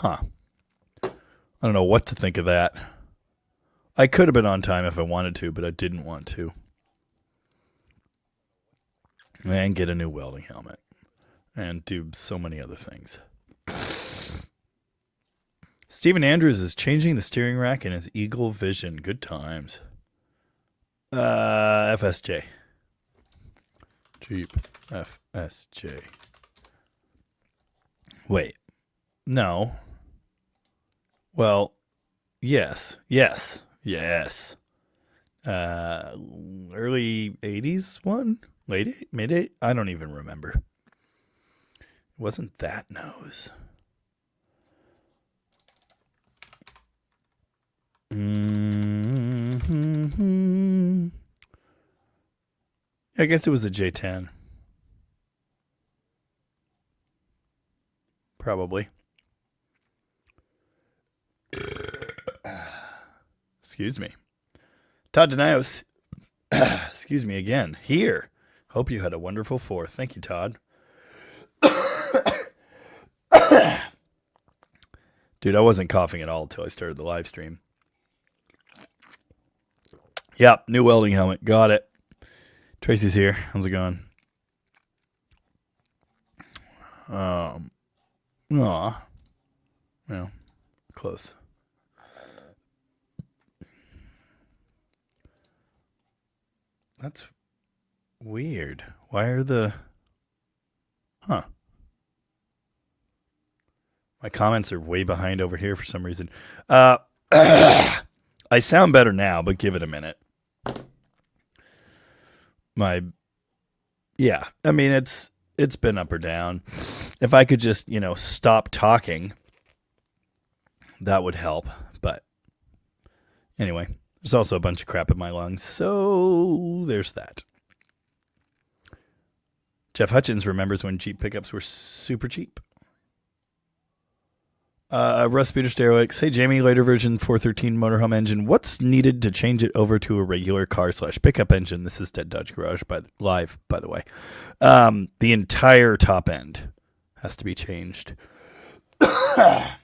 Huh. I don't know what to think of that. I could have been on time if I wanted to, but I didn't want to. And get a new welding helmet. And do so many other things. Stephen Andrews is changing the steering rack in his Eagle Vision. Good times. FSJ. Jeep FSJ. Wait. No. Well, yes. Early 80s one? Late? Mid? I don't even remember. It wasn't that nose. I guess it was a J10. Probably. Excuse me. Todd Denios. Excuse me again. Here. Hope you had a wonderful 4th. Thank you, Todd. Dude, I wasn't coughing at all until I started the live stream. Yep, new welding helmet. Got it. Tracy's here. How's it going? Well, close. That's weird. Why are the... Huh. My comments are way behind over here for some reason. I sound better now, but give it a minute. Yeah, I mean, it's been up or down. If I could just, stop talking, that would help. But anyway, there's also a bunch of crap in my lungs, so there's that. Jeff Hutchins remembers when Jeep pickups were super cheap. Russ Peter Stereoix. Hey, Jamie, later version 413 motorhome engine. What's needed to change it over to a regular car/pickup engine? This is Dead Dodge Garage live, by the way. The entire top end has to be changed. Because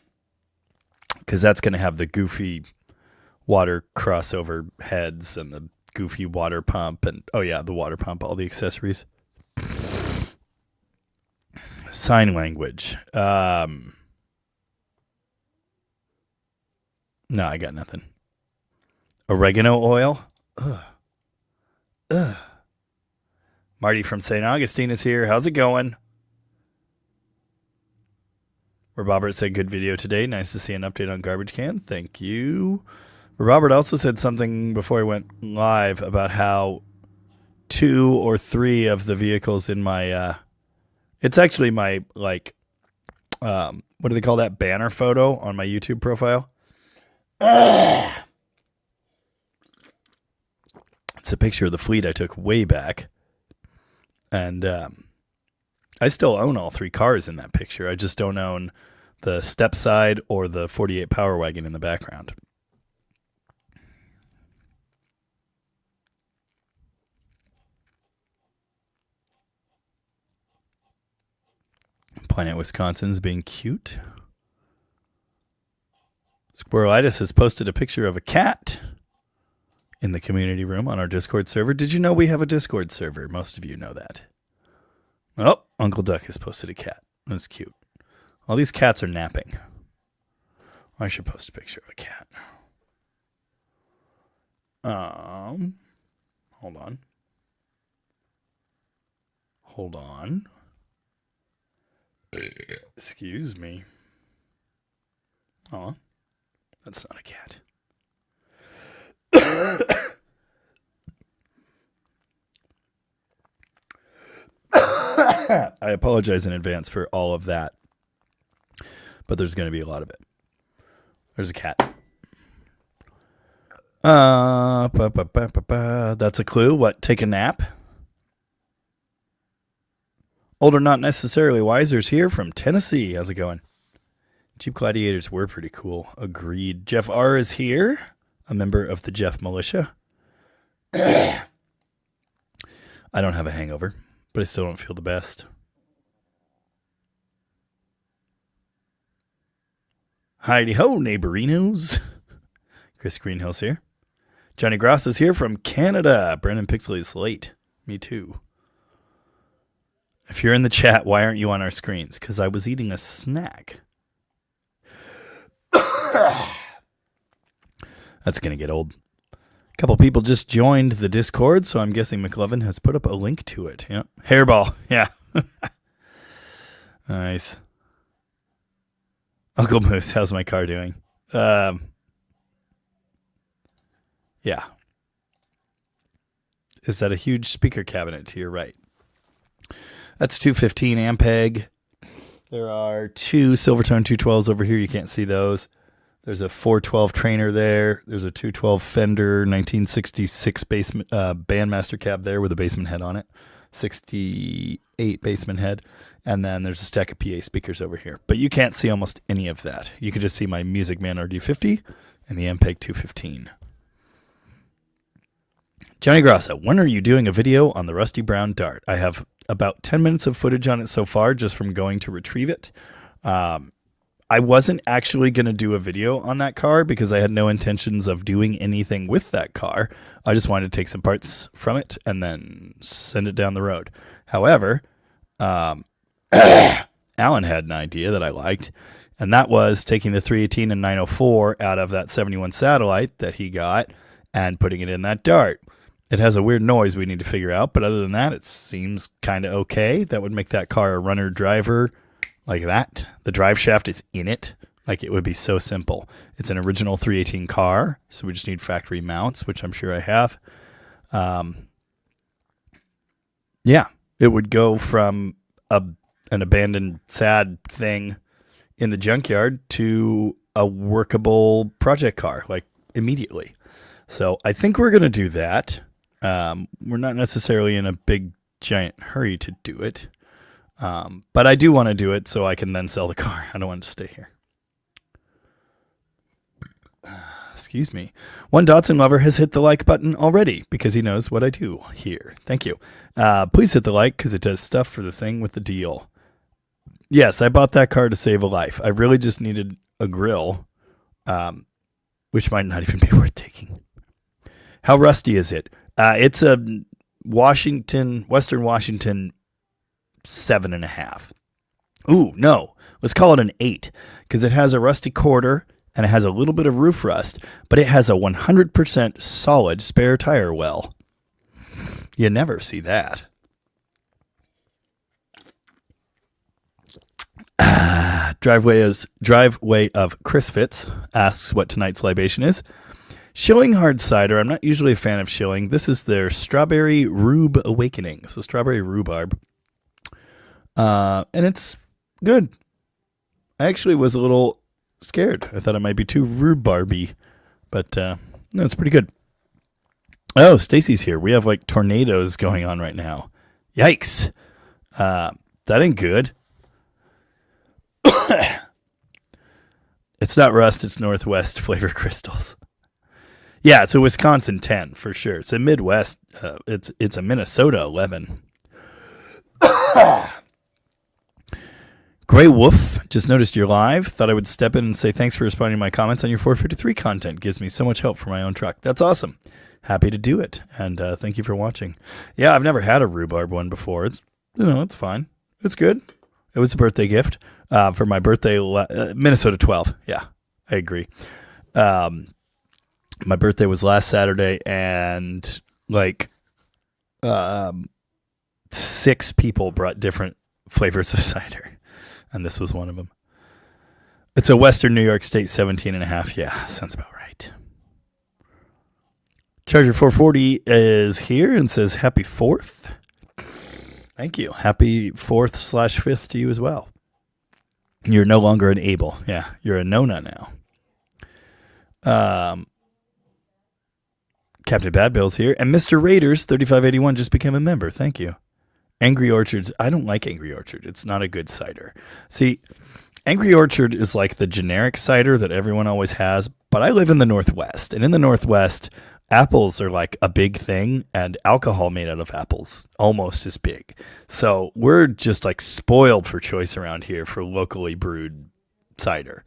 that's going to have the goofy water crossover heads and the goofy water pump. And, the water pump, all the accessories. Sign language. No, I got nothing. Oregano oil? Ugh. Marty from St. Augustine is here. How's it going? Robert said, good video today. Nice to see an update on Garbage Can. Thank you. Robert also said something before I went live about how 2 or 3 of the vehicles in my... it's actually my, what do they call that? Banner photo on my YouTube profile. It's a picture of the fleet I took way back. And I still own all 3 cars in that picture. I just don't own the step side or the 48 Power Wagon in the background. Planet Wisconsin's being cute. Squirrelitis has posted a picture of a cat in the community room on our Discord server. Did you know we have a Discord server? Most of you know that. Oh, Uncle Duck has posted a cat. That's cute. All these cats are napping. I should post a picture of a cat. Hold on. Excuse me. Aw. That's not a cat. I apologize in advance for all of that. But there's going to be a lot of it. There's a cat. That's a clue. What? Take a nap? Older, not necessarily wiser's here from Tennessee. How's it going? Jeep Gladiators were pretty cool. Agreed. Jeff R. is here, a member of the Jeff Militia. I don't have a hangover, but I still don't feel the best. Heidi ho, neighborinos. Chris Greenhill's here. Johnny Gross is here from Canada. Brandon Pixley is late. Me too. If you're in the chat, why aren't you on our screens? Because I was eating a snack. That's going to get old. A couple people just joined the Discord, so I'm guessing McLovin has put up a link to it. Yeah. Hairball. Yeah. Nice. Uncle Moose, how's my car doing? Yeah. Is that a huge speaker cabinet to your right? That's 215 Ampeg. There are two Silvertone 212s over here. You can't see those. There's a 412 trainer there. There's a 212 Fender 1966 basement Bandmaster cab there with a basement head on it. 68 basement head. And then there's a stack of PA speakers over here. But you can't see almost any of that. You can just see my Music Man RD50 and the Ampeg 215. Johnny Grossa, when are you doing a video on the Rusty Brown Dart? I have about 10 minutes of footage on it so far just from going to retrieve it. I wasn't actually going to do a video on that car because I had no intentions of doing anything with that car. I just wanted to take some parts from it and then send it down the road. However, Alan had an idea that I liked, and that was taking the 318 and 904 out of that 71 Satellite that he got and putting it in that Dart. It has a weird noise we need to figure out, but other than that, it seems kind of okay. That would make that car a runner driver like that. The drive shaft is in it. Like, it would be so simple. It's an original 318 car, so we just need factory mounts, which I'm sure I have. Yeah, it would go from an abandoned, sad thing in the junkyard to a workable project car, like, immediately. So I think we're going to do that. We're not necessarily in a big, giant hurry to do it. But I do want to do it so I can then sell the car. I don't want it to stay here. Excuse me. One Datsun lover has hit the like button already because he knows what I do here. Thank you. Please hit the like because it does stuff for the thing with the deal. Yes, I bought that car to save a life. I really just needed a grill, which might not even be worth taking. How rusty is it? It's a Western Washington 7.5. Ooh, no. Let's call it an 8 because it has a rusty quarter and it has a little bit of roof rust, but it has a 100% solid spare tire well. You never see that. Driveway of Chris Fitz asks what tonight's libation is. Shilling hard cider. I'm not usually a fan of Shilling. This is their Strawberry Rube Awakening. So strawberry rhubarb. And it's good. I actually was a little scared. I thought it might be too rhubarby. But no, it's pretty good. Oh, Stacy's here. We have like tornadoes going on right now. Yikes. That ain't good. It's not rust. It's Northwest flavor crystals. Yeah, it's a Wisconsin 10 for sure. It's a Midwest. It's a Minnesota 11. Gray Wolf, just noticed you're live. Thought I would step in and say thanks for responding to my comments on your 453 content. Gives me so much help for my own truck. That's awesome. Happy to do it. And thank you for watching. Yeah, I've never had a rhubarb one before. It's fine. It's good. It was a birthday gift for my birthday. Minnesota 12. Yeah, I agree. My birthday was last Saturday, and like 6 people brought different flavors of cider, and this was one of them. It's a Western New York State 17.5. Yeah, sounds about right. Charger 440 is here and says happy 4th. Thank you. Happy 4th/5th to you as well. You're no longer an Abel. Yeah, you're a Nona now. Captain Bad Bill's here, and Mr. Raiders 3581 just became a member. Thank you. Angry Orchards. I don't like Angry Orchard. It's not a good cider. See, Angry Orchard is like the generic cider that everyone always has, but I live in the Northwest, and in the Northwest, apples are like a big thing, and alcohol made out of apples almost as big. So we're just like spoiled for choice around here for locally brewed cider.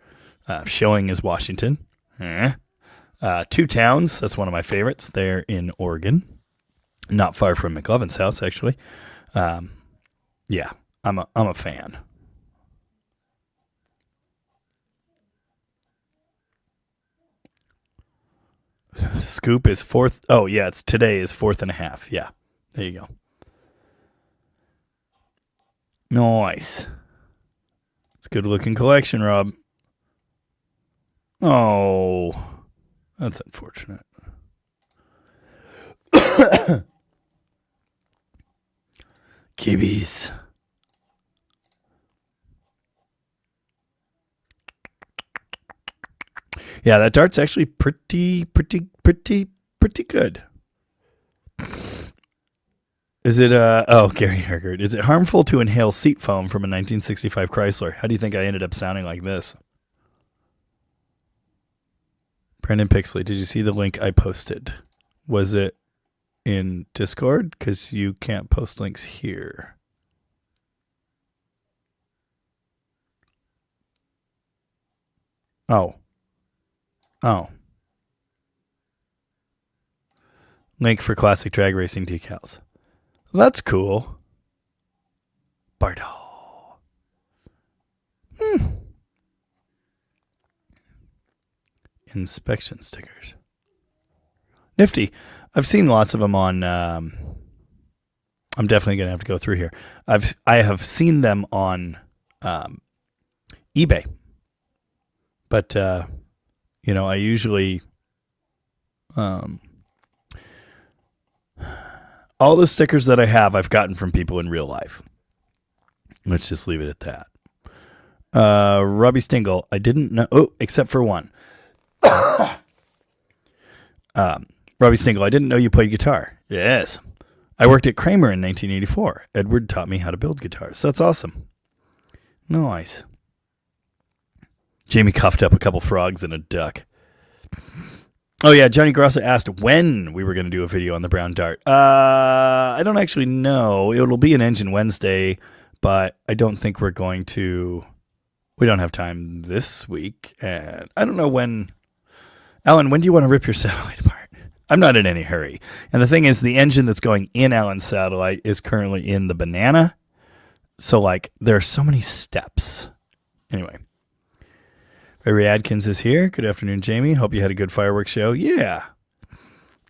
Showing is Washington. Two Towns, that's one of my favorites. They're in Oregon. Not far from McLovin's house, actually. Yeah, I'm a fan. Scoop is fourth. Oh, yeah, it's today is 4.5. Yeah, there you go. Nice. It's a good looking collection, Rob. Oh, that's unfortunate. Kibbies. Yeah, that dart's actually pretty good. Is it, Gary Hergert. Is it harmful to inhale seat foam from a 1965 Chrysler? How do you think I ended up sounding like this? Brandon Pixley, did you see the link I posted? Was it in Discord? Because you can't post links here. Oh. Link for classic drag racing decals. That's cool. Bardo. Inspection stickers. Nifty. I've seen lots of them on. I'm definitely gonna have to go through here. I have seen them on eBay, but I usually all the stickers that I have, I've gotten from people in real life. Let's just leave it at that. Robbie Stingle, I didn't know. Oh, except for one. Robbie Stingle, I didn't know you played guitar. Yes. I worked at Kramer in 1984. Edward taught me how to build guitars. That's awesome. Nice. Jamie coughed up a couple frogs and a duck. Oh, yeah. Johnny Grossa asked when we were going to do a video on the brown dart. I don't actually know. It'll be an Engine Wednesday, but I don't think we're going to. We don't have time this week. And I don't know when. Alan, when do you want to rip your satellite apart? I'm not in any hurry. And the thing is, the engine that's going in Alan's satellite is currently in the Banana. So, there are so many steps. Anyway. Barry Adkins is here. Good afternoon, Jamie. Hope you had a good fireworks show. Yeah.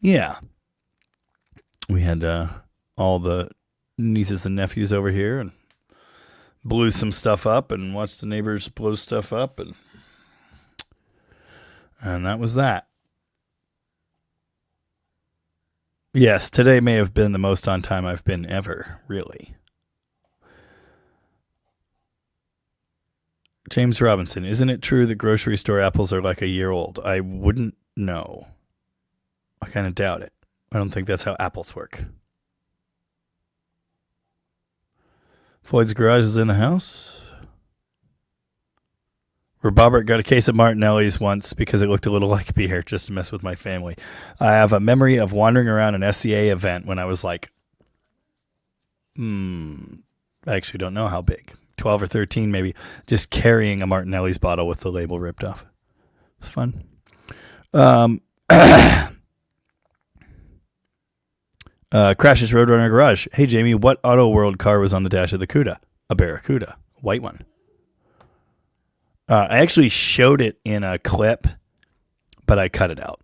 We had all the nieces and nephews over here and blew some stuff up and watched the neighbors blow stuff up. And that was that. Yes, today may have been the most on time I've been ever, really. James Robinson, isn't it true that grocery store apples are like a year old? I wouldn't know. I kind of doubt it. I don't think that's how apples work. Floyd's Garage is in the house. Where Bobbert got a case of Martinelli's once because it looked a little like beer, just to mess with my family. I have a memory of wandering around an SCA event when I was I actually don't know how big. 12 or 13 maybe, just carrying a Martinelli's bottle with the label ripped off. It's fun. Crashes Roadrunner Garage. Hey, Jamie, what Auto World car was on the dash of the Cuda? A Barracuda. White one. I actually showed it in a clip, but I cut it out.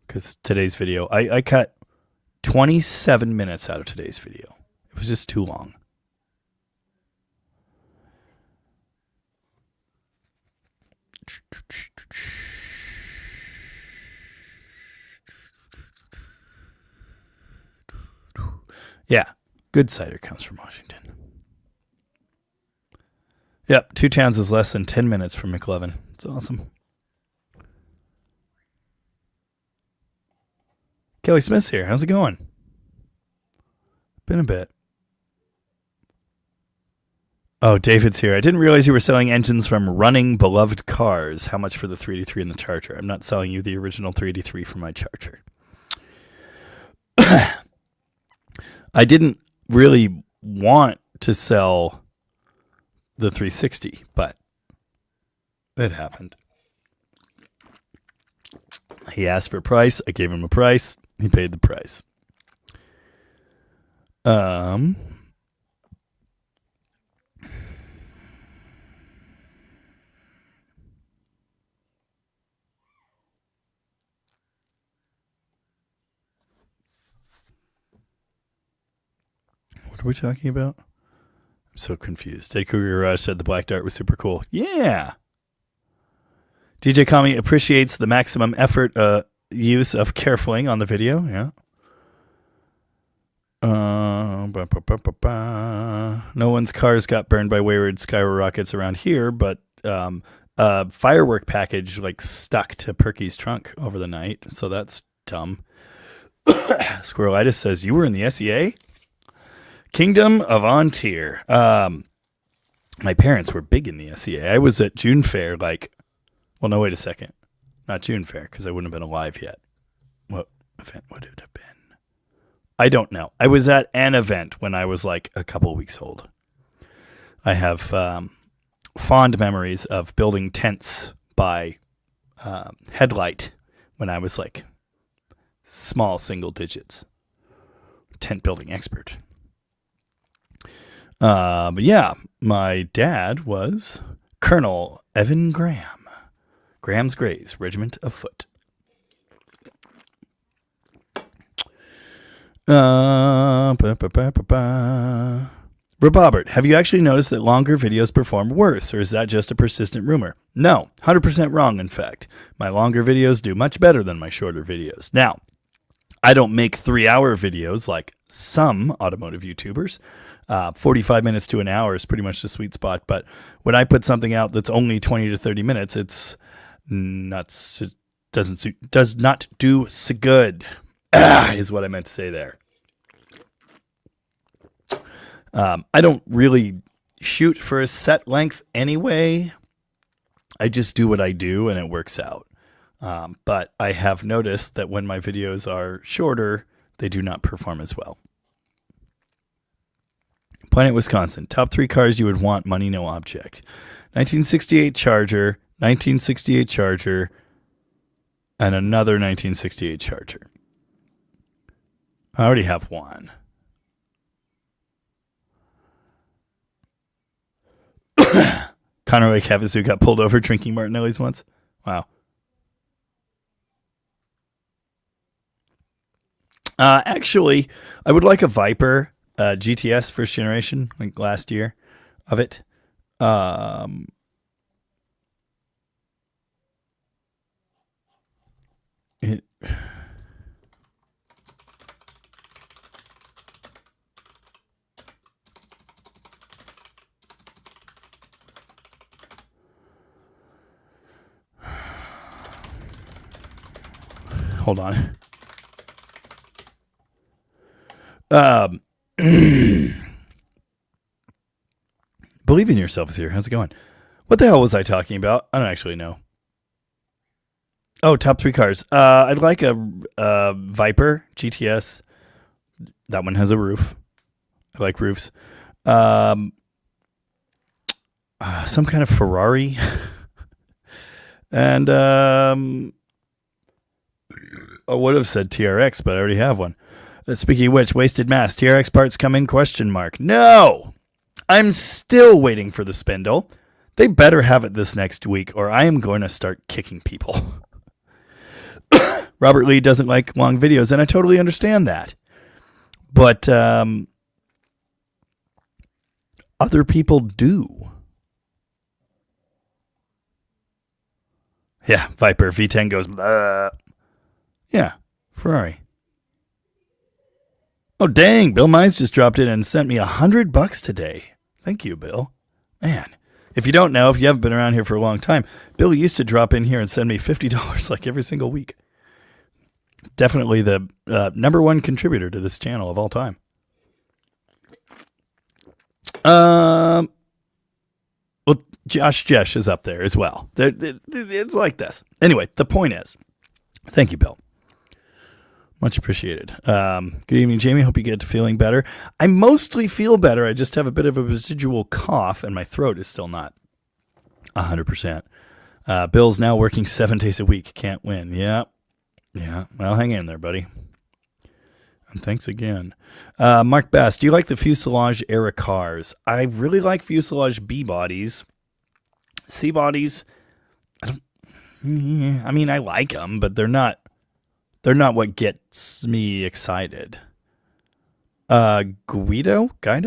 Because today's video, I cut 27 minutes out of today's video. It was just too long. Yeah, good cider comes from Washington. Yep, Two Towns is less than 10 minutes from McLovin. It's awesome. Kelly Smith's here. How's it going? Been a bit. Oh, David's here. I didn't realize you were selling engines from running beloved cars. How much for the 383 and the Charger? I'm not selling you the original 383 for my Charger. I didn't really want to sell the 360, but It happened. He asked for a price. I gave him a price. He paid the price. What are we talking about? I'm so confused. Ted Kruger Garage said the black dart was super cool. Yeah. DJ Kami appreciates the maximum effort use of carefling on the video. Yeah. No one's cars got burned by wayward Skyward rockets around here, but a firework package like stuck to Perky's trunk over the night, so that's dumb. Squirrelitis says, you were in the SEA? Kingdom of On Tier. My parents were big in the SEA. I was at June Fair, well, no, wait a second. Not June Fair, because I wouldn't have been alive yet. What event would it have been? I don't know. I was at an event when I was a couple weeks old. I have fond memories of building tents by headlight when I was small single digits. Tent building expert. But yeah, my dad was Colonel Evan Graham. Graham's Grays, Regiment of Foot. Robobert, have you actually noticed that longer videos perform worse, or is that just a persistent rumor? No, 100% wrong, in fact. My longer videos do much better than my shorter videos. Now, I don't make 3-hour videos like some automotive YouTubers. 45 minutes to an hour is pretty much the sweet spot. But when I put something out that's only 20 to 30 minutes, it's nuts. It does not do so good, is what I meant to say there. I don't really shoot for a set length anyway. I just do what I do and it works out. But I have noticed that when my videos are shorter, they do not perform as well. Planet Wisconsin. Top 3 cars you would want, money, no object. 1968 Charger, 1968 Charger, and another 1968 Charger. I already have one. Conroy Cavasu got pulled over drinking Martinelli's once. Wow. Actually, I would like a Viper GTS first generation, last year of it. Hold on. Believe in yourself is here. How's it going? What the hell was I talking about? I don't actually know. Oh, top 3 cars. I'd like a Viper GTS. That one has a roof. I like roofs. Some kind of Ferrari. And I would have said TRX, but I already have one. Speaking of which, wasted mass. TRX parts come in? ? No! I'm still waiting for the spindle. They better have it this next week, or I am going to start kicking people. Robert Lee doesn't like long videos, and I totally understand that. But other people do. Yeah, Viper V10 goes, blah. Yeah, Ferrari. Oh, dang, Bill Mize just dropped in and sent me $100 today. Thank you, Bill. Man, if you don't know, if you haven't been around here for a long time, Bill used to drop in here and send me $50 every single week. Definitely the number one contributor to this channel of all time. Well, Josh Jesh is up there as well. It's like this. Anyway, the point is, thank you, Bill. Much appreciated. Good evening, Jamie. Hope you get to feeling better. I mostly feel better. I just have a bit of a residual cough, and my throat is still not 100%. Bill's now working 7 days a week. Can't win. Yeah. Well, hang in there, buddy. And thanks again. Mark Bass, do you like the fuselage era cars? I really like fuselage B bodies. C bodies, I mean, I like them, but they're not what gets me excited. Guido? I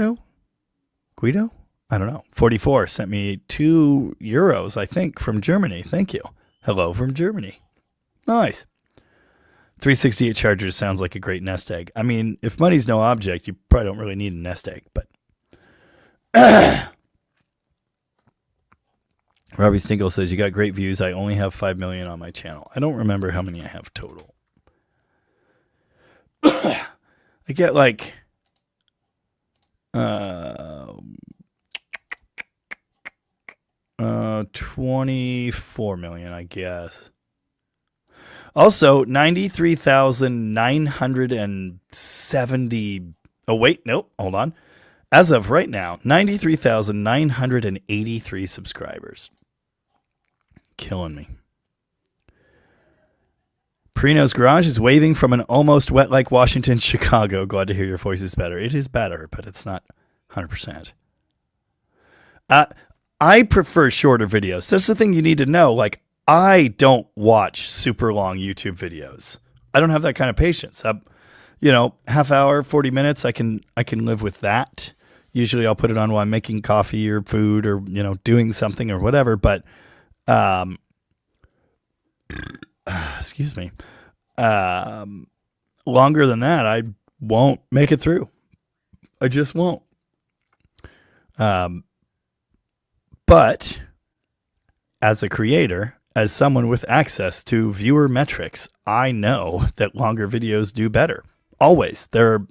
don't know. 44 sent me €2, I think, from Germany. Thank you. Hello from Germany. Nice. 368 Chargers sounds like a great nest egg. I mean, if money's no object, you probably don't really need a nest egg, but Robbie Stingle says, you got great views. I only have 5 million on my channel. I don't remember how many I have total. I get like 24 million, I guess. Also, 93,970. Oh, wait. Nope. Hold on. As of right now, 93,983 subscribers. Killing me. Prino's Garage is waving from an almost wet like Washington, Chicago. Glad to hear your voice is better. It is better, but it's not 100%. I prefer shorter videos. That's the thing you need to know. Like, I don't watch super long YouTube videos. I don't have that kind of patience. Half hour, 40 minutes, I can live with that. Usually I'll put it on while I'm making coffee or food or, doing something or whatever. But, excuse me, longer than that, I won't make it through. I just won't. But as a creator, as someone with access to viewer metrics, I know that longer videos do better. Always. It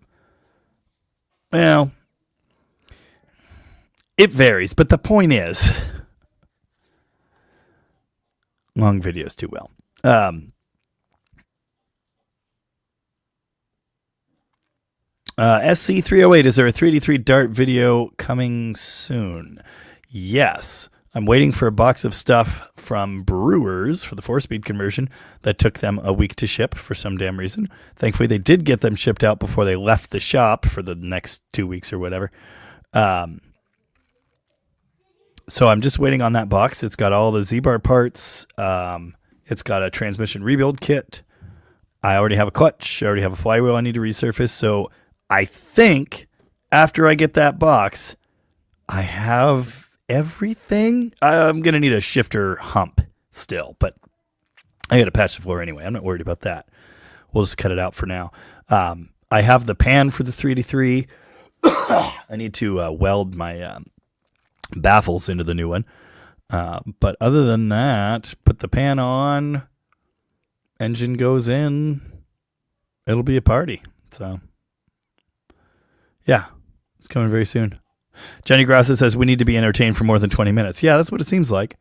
varies, but the point is, long videos do well. SC308, is there a 3D3 Dart video coming soon? Yes. I'm waiting for a box of stuff from Brewers for the 4-speed conversion that took them a week to ship for some damn reason. Thankfully, they did get them shipped out before they left the shop for the next 2 weeks or whatever. So I'm just waiting on that box. It's got all the Z-bar parts. It's got a transmission rebuild kit. I already have a clutch. I already have a flywheel I need to resurface. So I think after I get that box, I have everything. I'm going to need a shifter hump still, but I got to patch the floor anyway. I'm not worried about that. We'll just cut it out for now. I have the pan for the 3D3. I need to weld my baffles into the new one. But other than that, put the pan on, engine goes in, it'll be a party. So, yeah, it's coming very soon. Johnny Grassa says we need to be entertained for more than 20 minutes. Yeah, that's what it seems like.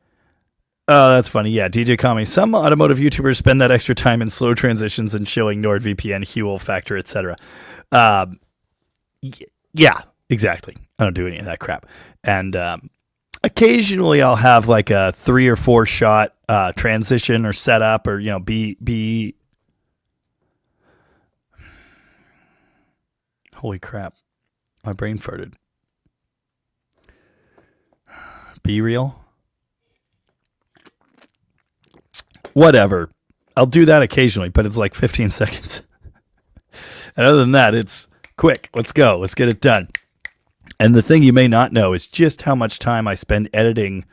Oh, that's funny. Yeah, DJ Kami. Some automotive YouTubers spend that extra time in slow transitions and showing NordVPN, Huel factor, etc. Yeah, exactly. I don't do any of that crap. And occasionally I'll have like a 3 or 4 shot transition or setup or, be. Holy crap. My brain farted. Be real. Whatever. I'll do that occasionally, but it's like 15 seconds. And other than that, it's quick. Let's go. Let's get it done. And the thing you may not know is just how much time I spend editing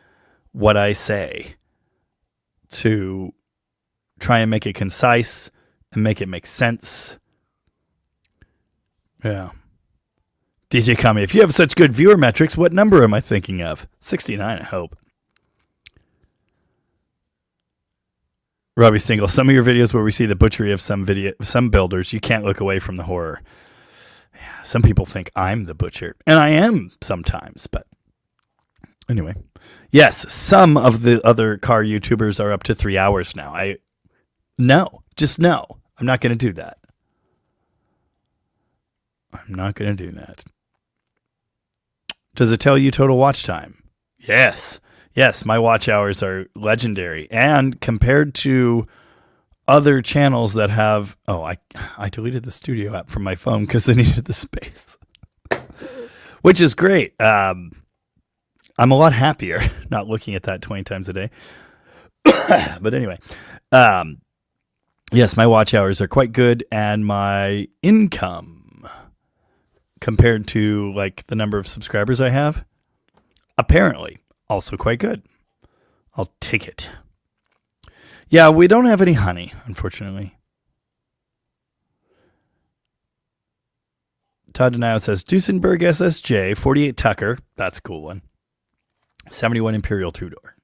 what I say to try and make it concise and make it make sense. Yeah. DJ Kami, if you have such good viewer metrics, what number am I thinking of? 69, I hope. Robbie Stingle, some of your videos where we see the butchery of some builders, you can't look away from the horror. Yeah, some people think I'm the butcher, and I am sometimes, but anyway. Yes, some of the other car YouTubers are up to 3 hours now. Just no. I'm not going to do that. I'm not going to do that. Does it tell you total watch time? Yes. Yes, my watch hours are legendary. And compared to other channels that have... Oh, I deleted the studio app from my phone because I needed the space. Which is great. I'm a lot happier not looking at that 20 times a day. But anyway, yes, my watch hours are quite good, and my income compared to like the number of subscribers I have, apparently also quite good. I'll take it. Yeah, we don't have any honey, unfortunately. Todd Denio says, Duesenberg SSJ, 48 Tucker. That's a cool one. 71 Imperial two-door.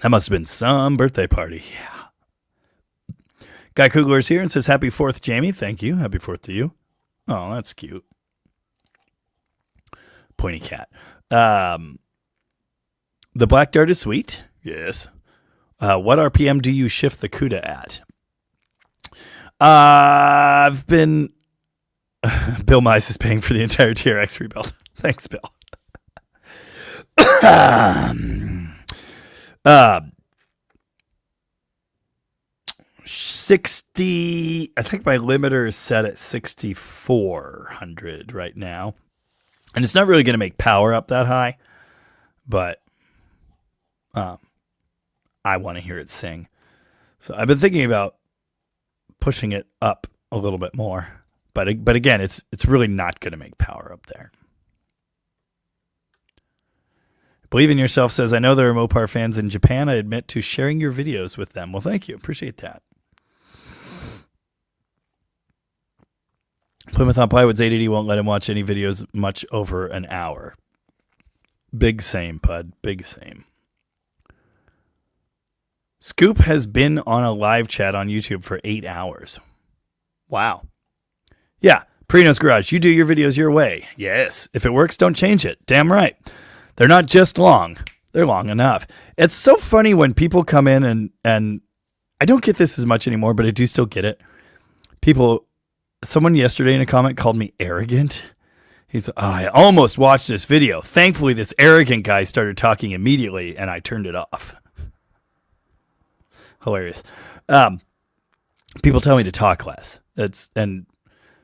That must have been some birthday party. Yeah. Guy Kugler's here and says, Happy 4th, Jamie. Thank you. Happy 4th to you. Oh, that's cute. Pointy cat. The Black Dart is sweet. Yes. What RPM do you shift the CUDA at? I've been... Bill Mize is paying for the entire TRX rebuild. Thanks, Bill. 60, I think my limiter is set at 6,400 right now. And it's not really going to make power up that high, but I want to hear it sing. So I've been thinking about pushing it up a little bit more. But again, it's really not going to make power up there. Believe in Yourself says, I know there are Mopar fans in Japan. I admit to sharing your videos with them. Well, thank you. Appreciate that. Plymouth on Plywood's 880 won't let him watch any videos much over an hour. Big same, Pud. Big same. Scoop has been on a live chat on YouTube for 8 hours. Wow. Yeah. Perino's Garage. You do your videos your way. Yes. If it works, don't change it. Damn right. They're not just long. They're long enough. It's so funny when people come in and I don't get this as much anymore, but I do still get it. Someone yesterday in a comment called me arrogant. He's, I almost watched this video. Thankfully, this arrogant guy started talking immediately and I turned it off. Hilarious. People tell me to talk less. And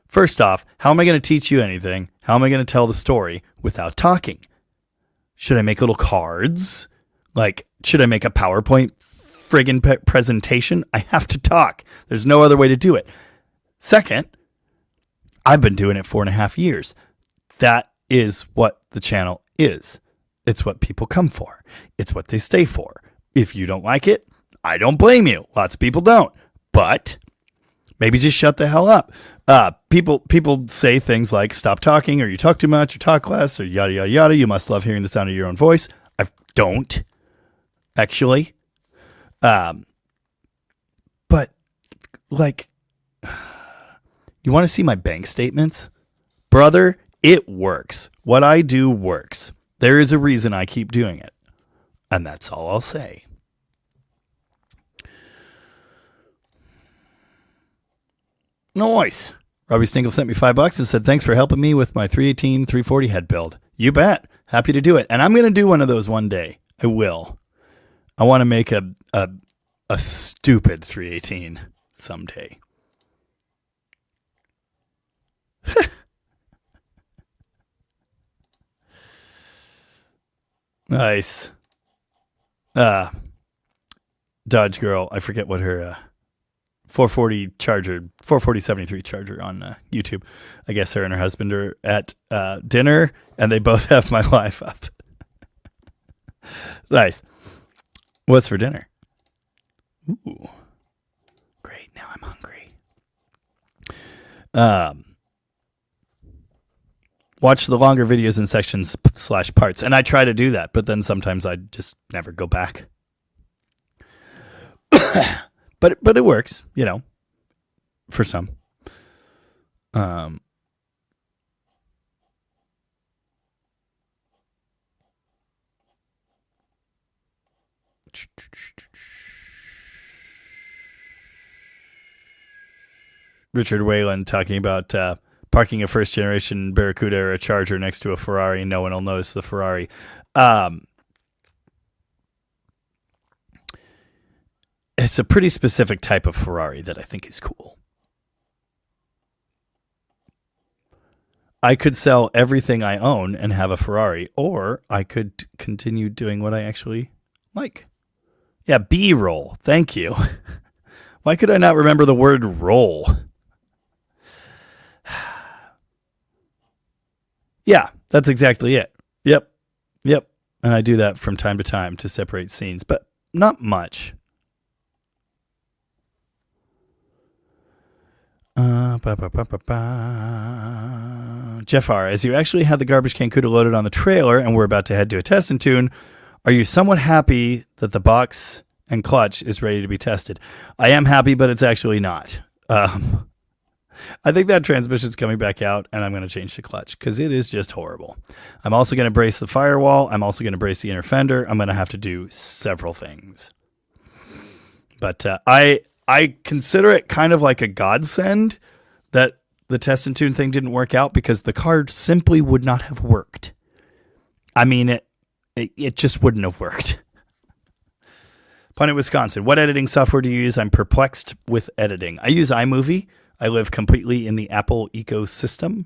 first off, how am I going to teach you anything? How am I going to tell the story without talking? Should I make little cards? Like, should I make a PowerPoint friggin' presentation? I have to talk. There's no other way to do it. Second, I've been doing it 4.5 years. That is what the channel is. It's what people come for. It's what they stay for. If you don't like it, I don't blame you. Lots of people don't. But maybe just shut the hell up. People say things like stop talking, or you talk too much, or talk less, or yada, yada, yada. You must love hearing the sound of your own voice. I don't, actually. But, like, you want to see my bank statements? Brother, it works. What I do works. There is a reason I keep doing it. And that's all I'll say. Nice. Robbie Stingle sent me $5 and said, thanks for helping me with my 318 340 head build. You bet. Happy to do it. And I'm going to do one of those one day. I will. I want to make a stupid 318 someday. Nice. Dodge Girl. I forget what her 440 Charger, 440/73 Charger on YouTube. I guess her and her husband are at dinner, and they both have my live up. Nice. What's for dinner? Ooh, great. Now I'm hungry. Watch the longer videos in sections / parts, and I try to do that, but then sometimes I just never go back. But it works, you know, for some. Richard Whalen talking about parking a first generation Barracuda or a Charger next to a Ferrari. No one will notice the Ferrari. It's a pretty specific type of Ferrari that I think is cool. I could sell everything I own and have a Ferrari, or I could continue doing what I actually like. Yeah, B-roll. Thank you. Why could I not remember the word roll? Yeah, that's exactly it. Yep. And I do that from time to time to separate scenes, but not much. Jeff R., as you actually had the garbage can CUDA loaded on the trailer and we're about to head to a test and tune, are you somewhat happy that the box and clutch is ready to be tested? I am happy, but it's actually not. I think that transmission's coming back out, and I'm going to change the clutch because it is just horrible. I'm also going to brace the firewall. I'm also going to brace the inner fender. I'm going to have to do several things. But I consider it kind of like a godsend that the test and tune thing didn't work out because the car simply would not have worked. I mean, it just wouldn't have worked. Planet Wisconsin, what editing software do you use? I'm perplexed with editing. I use iMovie. I live completely in the Apple ecosystem.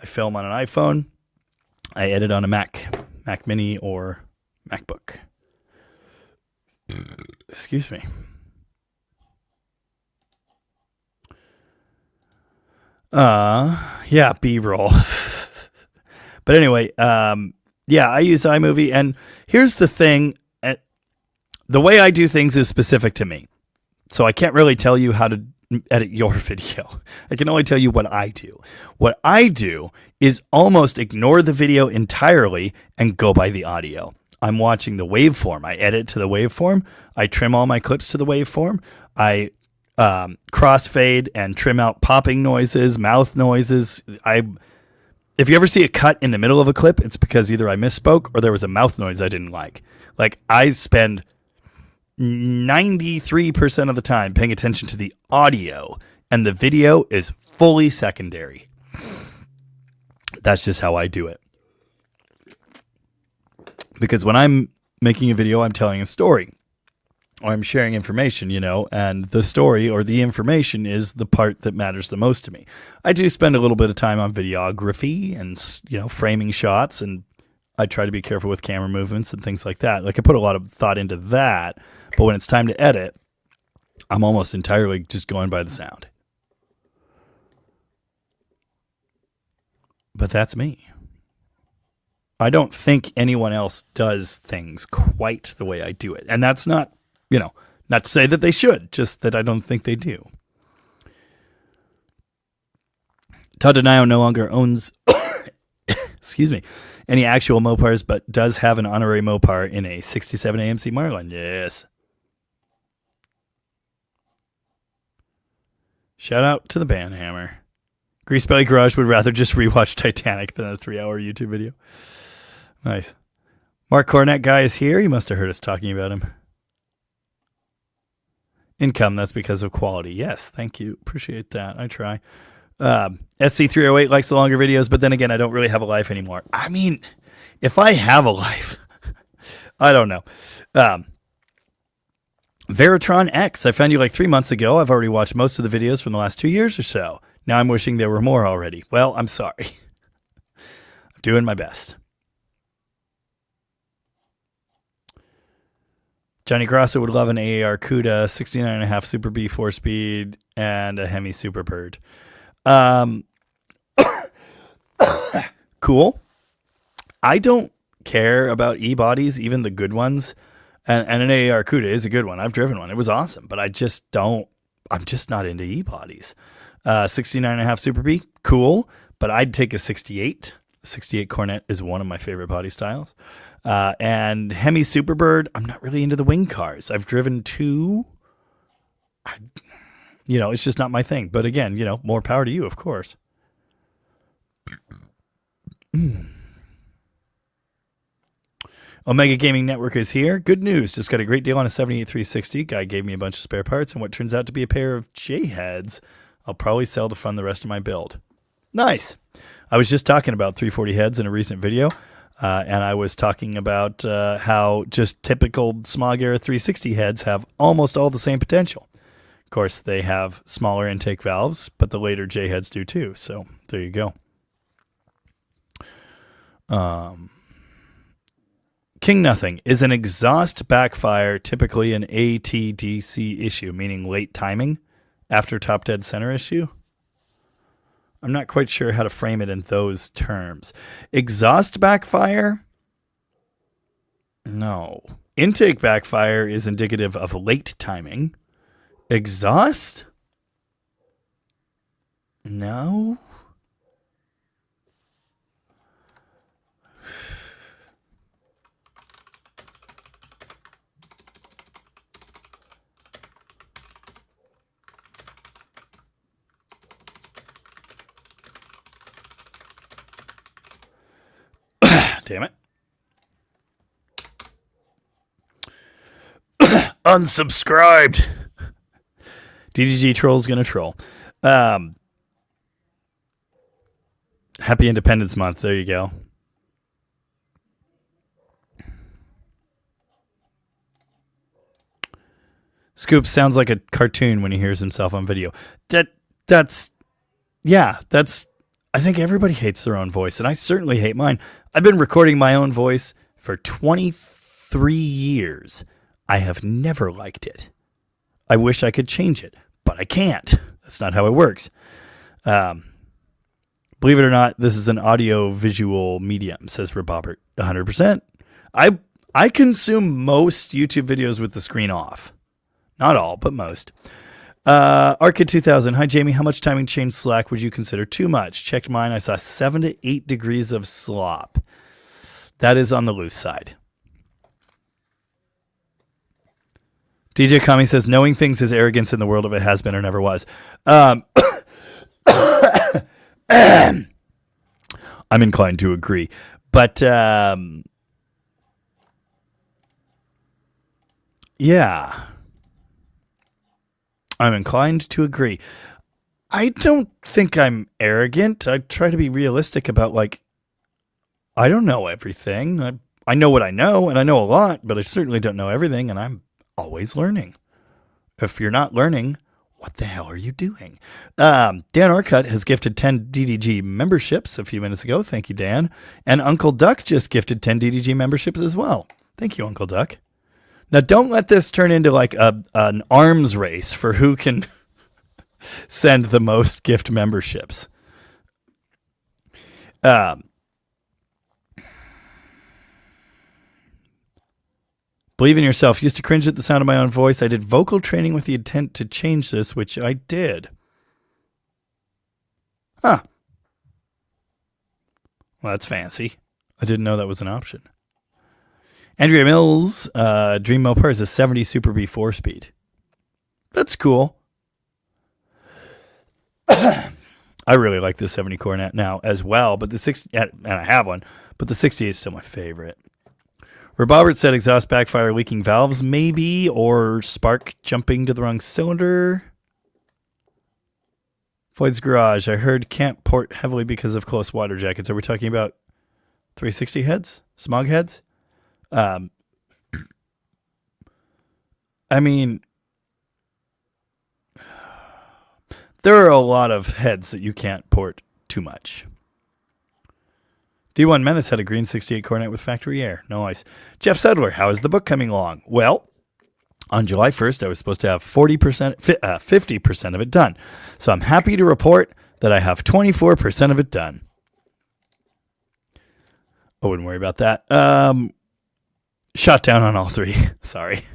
I film on an iPhone. I edit on a Mac Mini or MacBook. Excuse me. Yeah, B-roll. But anyway, yeah, I use iMovie, and here's the thing. The way I do things is specific to me. So I can't really tell you how to edit your video. I can only tell you what I do. What I do is almost ignore the video entirely and go by the audio. I'm watching the waveform. I edit to the waveform. I trim all my clips to the waveform. I crossfade and trim out popping noises, mouth noises. If you ever see a cut in the middle of a clip, it's because either I misspoke or there was a mouth noise I didn't like. Like, I spend 93% of the time paying attention to the audio, and the video is fully secondary. That's just how I do it. Because when I'm making a video, I'm telling a story, or I'm sharing information, and the story or the information is the part that matters the most to me. I do spend a little bit of time on videography and, framing shots, and I try to be careful with camera movements and things like that. Like, I put a lot of thought into that, but when it's time to edit, I'm almost entirely just going by the sound. But that's me. I don't think anyone else does things quite the way I do it. And that's not, not to say that they should, just that I don't think they do. Todd Denio no longer owns, excuse me, any actual Mopars, but does have an honorary Mopar in a 67 AMC Marlin. Yes. Shout out to the Banhammer. Greasebelly Garage would rather just rewatch Titanic than a 3-hour YouTube video. Nice. Mark Cornett guy is here. You must have heard us talking about him. Income, that's because of quality. Yes, thank you. Appreciate that. I try. SC308 likes the longer videos, but then again, I don't really have a life anymore. I mean, if I have a life, I don't know. Veritron X, I found you like 3 months ago. I've already watched most of the videos from the last 2 years or so. Now I'm wishing there were more already. Well, I'm sorry. I'm doing my best. Johnny Grosso would love an AAR CUDA, 69.5 Super B 4-speed, and a Hemi Superbird. Cool. I don't care about e-bodies, even the good ones. And an AAR CUDA is a good one. I've driven one. It was awesome, but I'm just not into e-bodies. 69.5 Super B, cool, but I'd take a 68. 68 Cornet is one of my favorite body styles. And Hemi Superbird, I'm not really into the wing cars. I've driven two. It's just not my thing. But again, more power to you, of course. Omega Gaming Network is here. Good news. Just got a great deal on a 78360. Guy gave me a bunch of spare parts and what turns out to be a pair of J-heads I'll probably sell to fund the rest of my build. Nice. I was just talking about 340 heads in a recent video, and I was talking about how just typical Smog Era 360 heads have almost all the same potential. Of course, they have smaller intake valves, but the later J heads do too. So there you go. King Nothing. Is an exhaust backfire typically an ATDC issue, meaning late timing after top dead center issue? I'm not quite sure how to frame it in those terms. Exhaust backfire? No. Intake backfire is indicative of late timing. Exhaust? No. Damn it. Unsubscribed. DDG troll's gonna troll. Happy Independence Month. There you go. Scoop sounds like a cartoon when he hears himself on video. That's I think everybody hates their own voice, and I certainly hate mine. I've been recording my own voice for 23 years. I have never liked it. I wish I could change it, but I can't. That's not how it works. Believe it or not, this is an audio-visual medium, says Robobert. 100%. I consume most YouTube videos with the screen off. Not all, but most. Arcade 2000. Hi, Jamie. How much timing change slack would you consider too much? Checked mine. I saw 7 to 8 degrees of slop. That is on the loose side. DJ Kami says, knowing things is arrogance in the world of it has been or never was. I'm inclined to agree. But, yeah. I'm inclined to agree. I don't think I'm arrogant. I try to be realistic about, like, I don't know everything. I know what I know, and I know a lot, but I certainly don't know everything, and I'm always learning. If you're not learning, what the hell are you doing? Dan Orcutt has gifted 10 DDG memberships a few minutes ago. Thank you, Dan. And Uncle Duck just gifted 10 DDG memberships as well. Thank you, Uncle Duck. Now, don't let this turn into like an arms race for who can send the most gift memberships. Believe in yourself. Used to cringe at the sound of my own voice. I did vocal training with the intent to change this, which I did. Huh. Well, that's fancy. I didn't know that was an option. Andrea Mills, Dream Mopar is a 70 Super B 4-speed. That's cool. I really like the 70 Coronet now as well, but the 60, and I have one, but the 60 is still my favorite. Robert said exhaust backfire, leaking valves maybe, or spark jumping to the wrong cylinder. Floyd's Garage, I heard can't port heavily because of close water jackets. Are we talking about 360 heads? Smog heads? I mean, there are a lot of heads that you can't port too much. D1 Menace had a green 68 Coronet with factory air. Nice. Jeff Sedler, how is the book coming along? Well, on July 1st, I was supposed to have 50% of it done. So I'm happy to report that I have 24% of it done. I wouldn't worry about that. Shot down on all 3. Sorry.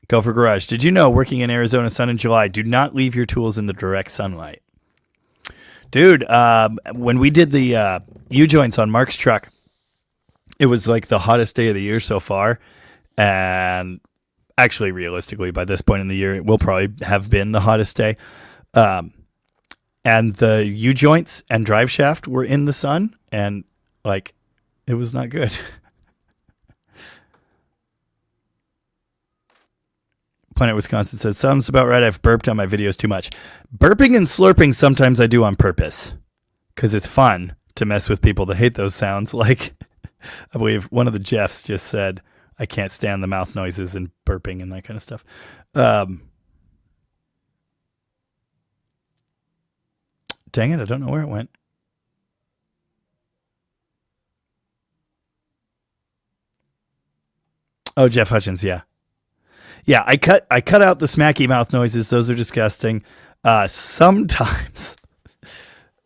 Gopher Garage. Did you know working in Arizona sun in July, do not leave your tools in the direct sunlight? Dude, when we did the U-joints on Mark's truck, it was like the hottest day of the year so far. And actually, realistically, by this point in the year, it will probably have been the hottest day. And the U-joints and drive shaft were in the sun, and like, it was not good. Planet Wisconsin says, sounds about right. I've burped on my videos too much. Burping and slurping sometimes I do on purpose because it's fun to mess with people that hate those sounds. Like, I believe one of the Jeffs just said, I can't stand the mouth noises and burping and that kind of stuff. Dang it, I don't know where it went. Oh, Jeff Hutchins, yeah. Yeah, I cut out the smacky mouth noises. Those are disgusting. Sometimes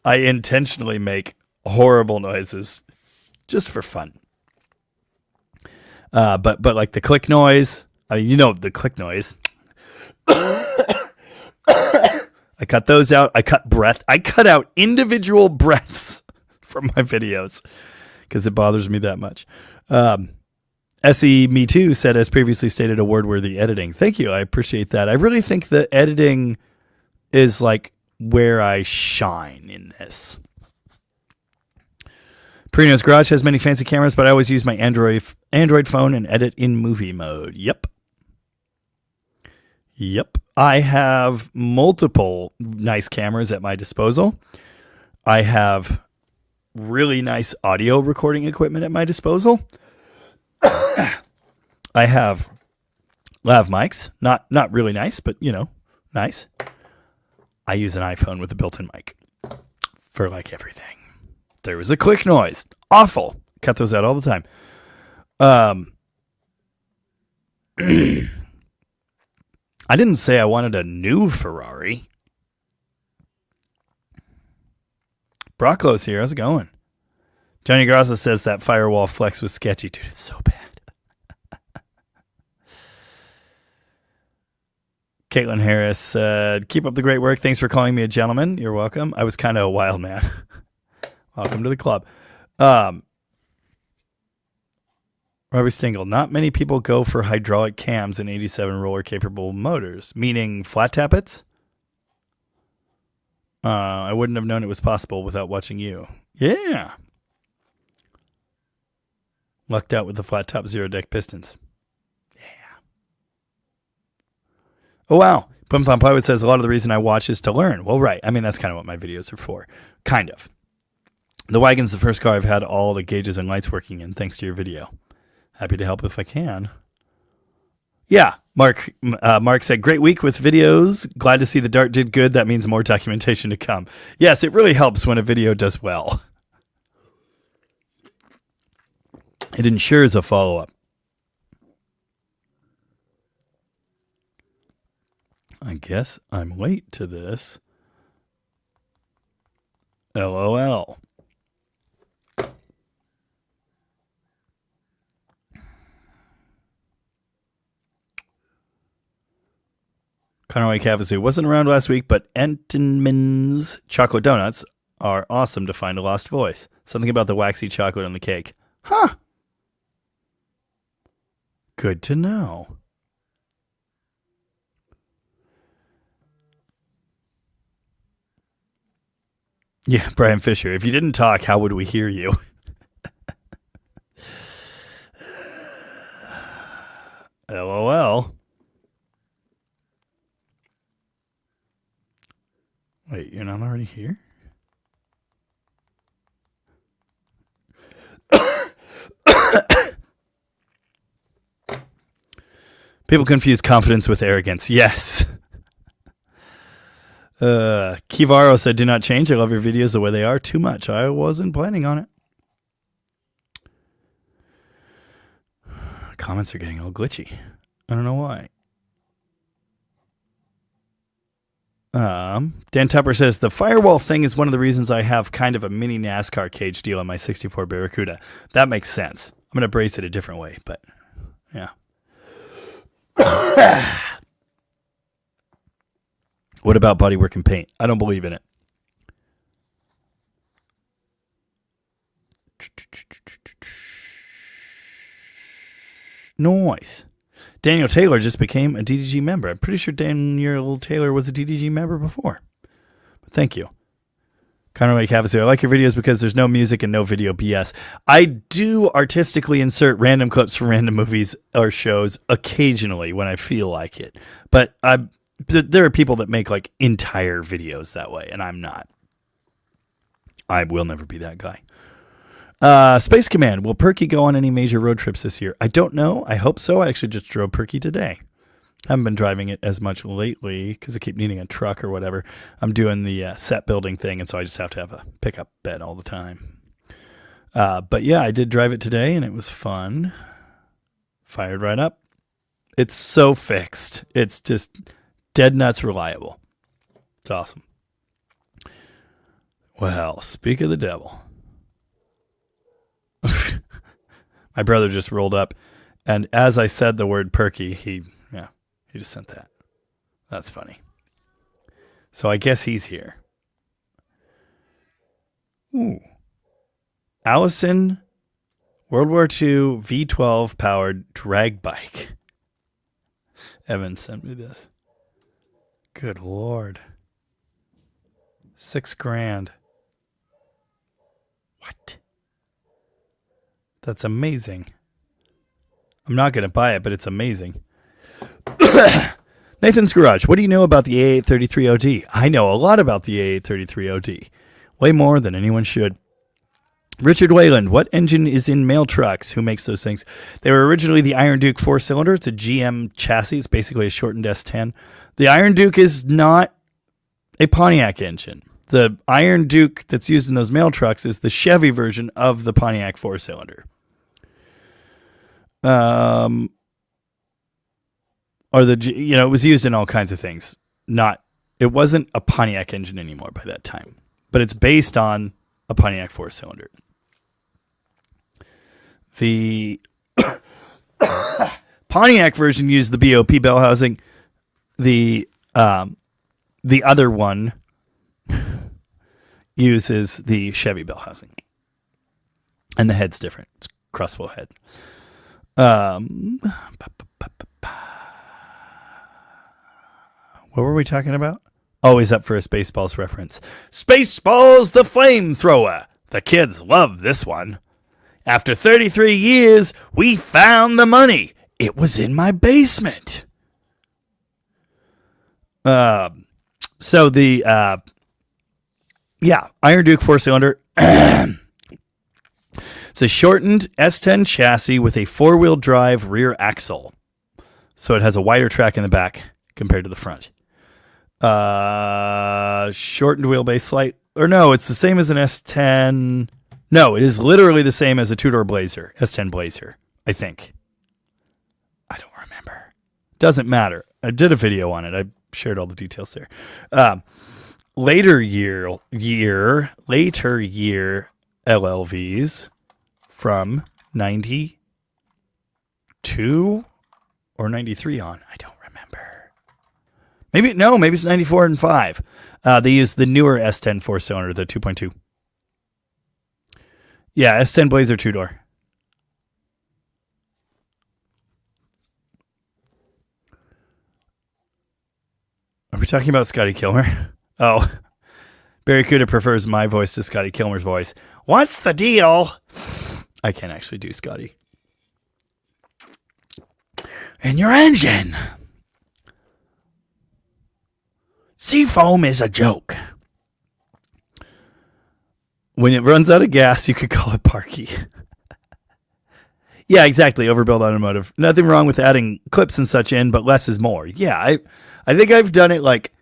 I intentionally make horrible noises just for fun. But like the click noise, the click noise. I cut those out. I cut out individual breaths from my videos because it bothers me that much. SE Me Too said, as previously stated, award-worthy editing. Thank you. I appreciate that. I really think the editing is like where I shine in this. Perino's Garage has many fancy cameras, but I always use my Android phone and edit in movie mode. Yep. I have multiple nice cameras at my disposal. I have really nice audio recording equipment at my disposal. I have lav mics, not really nice, but nice. I use an iPhone with a built-in mic for like everything. There was a click noise, awful. Cut those out all the time. I didn't say I wanted a new Ferrari. Brocklo's here. How's it going? Johnny Grassa says that firewall flex was sketchy. Dude, it's so bad. Caitlin Harris said, keep up the great work. Thanks for calling me a gentleman. You're welcome. I was kind of a wild man. Welcome to the club. Robbie Stingle, not many people go for hydraulic cams in 87 roller capable motors, meaning flat tappets. I wouldn't have known it was possible without watching you. Yeah. Lucked out with the flat top zero deck pistons. Yeah. Oh, wow. Plymouth Plywood says a lot of the reason I watch is to learn. Well, right. I mean, that's kind of what my videos are for. Kind of. The wagon's the first car I've had all the gauges and lights working in, thanks to your video. Happy to help if I can. Yeah. Mark said, great week with videos. Glad to see the Dart did good. That means more documentation to come. Yes, it really helps when a video does well. It ensures a follow-up. I guess I'm late to this. LOL. Conway Cavasu wasn't around last week, but Entenmann's chocolate donuts are awesome to find a lost voice. Something about the waxy chocolate on the cake. Huh. Good to know. Yeah, Brian Fisher. If you didn't talk, how would we hear you? LOL. Wait, you're not already here? People confuse confidence with arrogance. Yes. Kivaro said, do not change. I love your videos the way they are. Too much. I wasn't planning on it. Comments are getting all glitchy. I don't know why. Dan Tupper says, the firewall thing is one of the reasons I have kind of a mini NASCAR cage deal on my 64 Barracuda. That makes sense. I'm going to brace it a different way, but yeah. What about bodywork and paint? I don't believe in it. Noise. Daniel Taylor just became a DDG member. I'm pretty sure Daniel Taylor was a DDG member before. But thank you. Kind of like Havasu. I like your videos because there's no music and no video BS. I do artistically insert random clips from random movies or shows occasionally when I feel like it. But there are people that make like entire videos that way, and I'm not. I will never be that guy. Space Command. Will Perky go on any major road trips this year? I don't know. I hope so. I actually just drove Perky today. I haven't been driving it as much lately because I keep needing a truck or whatever. I'm doing the set building thing, and so I just have to have a pickup bed all the time. But yeah, I did drive it today, and it was fun. Fired right up. It's so fixed. It's just dead nuts reliable. It's awesome. Well, speak of the devil. My brother just rolled up, and as I said the word Perky, he just sent that. That's funny. So I guess he's here. Ooh. Allison, World War II V12 powered drag bike. Evan sent me this. Good Lord. $6,000. What? That's amazing. I'm not going to buy it, but it's amazing. Nathan's Garage. What do you know about the A833OD? I know a lot about the A833OD. Way more than anyone should. Richard Wayland. What engine is in mail trucks? Who makes those things? They were originally the Iron Duke 4-cylinder. It's a GM chassis. It's basically a shortened S10. The Iron Duke is not a Pontiac engine. The Iron Duke that's used in those mail trucks is the Chevy version of the Pontiac 4-cylinder. Or it was used in all kinds of things. It wasn't a Pontiac engine anymore by that time, but it's based on a Pontiac 4-cylinder. The Pontiac version used the BOP bell housing. The other one uses the Chevy bell housing, and the head's different. It's crossbow head. What were we talking about? Oh, he's up for a Spaceballs reference. Spaceballs the Flamethrower. The kids love this one. After 33 years, we found the money. It was in my basement. So the, Iron Duke 4-cylinder. It's a shortened S10 chassis with a 4-wheel drive rear axle. So it has a wider track in the back compared to the front. Shortened wheelbase it's the same as an S10. No, it is literally the same as a two-door Blazer, S10 Blazer, I think. I don't remember. Doesn't matter. I did a video on it. I shared all the details there. Later year LLVs from 92 or 93 on. I don't remember. Maybe it's 94 and 5. They use the newer S10 4-cylinder, the 2.2. Yeah, S10 Blazer 2-door. Are we talking about Scotty Kilmer? Oh, Barracuda prefers my voice to Scotty Kilmer's voice. What's the deal? I can't actually do Scotty. In your engine. Seafoam is a joke. When it runs out of gas, you could call it Parky. Yeah, exactly. Overbuilt automotive. Nothing wrong with adding clips and such in, but less is more. Yeah, I think I've done it like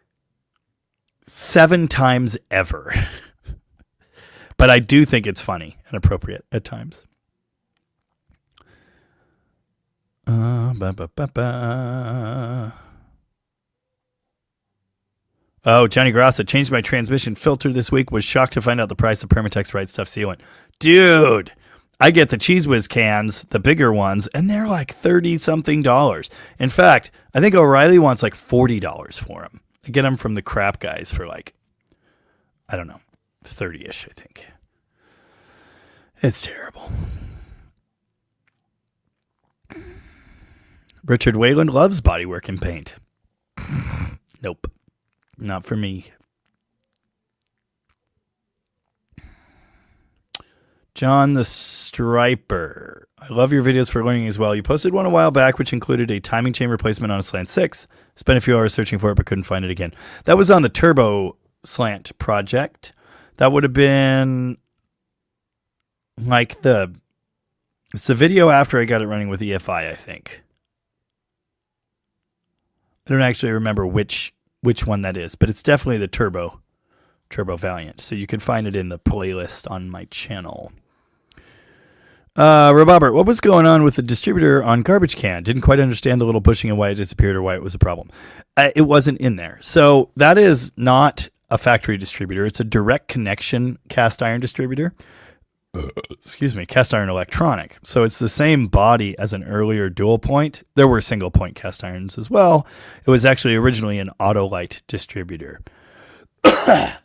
7 times ever. But I do think it's funny and appropriate at times. Oh, Johnny Grassa changed my transmission filter this week. Was shocked to find out the price of Permatex Right Stuff sealant. Dude, I get the Cheese Whiz cans, the bigger ones, and they're like $30-something. In fact, I think O'Reilly wants like $40 for them. I get them from the crap guys for like, I don't know, 30-ish, I think. It's terrible. Richard Wayland loves bodywork and paint. Nope. Not for me. John the Striper. I love your videos for learning as well. You posted one a while back, which included a timing chain replacement on a slant 6. Spent a few hours searching for it, but couldn't find it again. That was on the turbo slant project. That would have been like it's the video after I got it running with EFI, I think. I don't actually remember which one that is, but it's definitely the turbo Valiant. So you can find it in the playlist on my channel. Robert, what was going on with the distributor on Garbage Can? Didn't quite understand the little bushing and why it disappeared or why it was a problem. It wasn't in there. So that is not a factory distributor. It's a direct connection cast iron distributor. Cast iron electronic. So it's the same body as an earlier dual point. There were single point cast irons as well. It was actually originally an Autolite distributor. And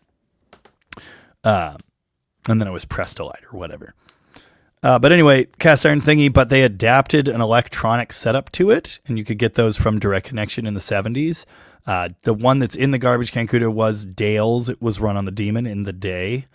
then it was Prestolite or whatever. But anyway, cast iron thingy, but they adapted an electronic setup to it, and you could get those from Direct Connection in the 70s. The one that's in the Garbage Can Cooter was Dale's. It was run on the Demon in the day.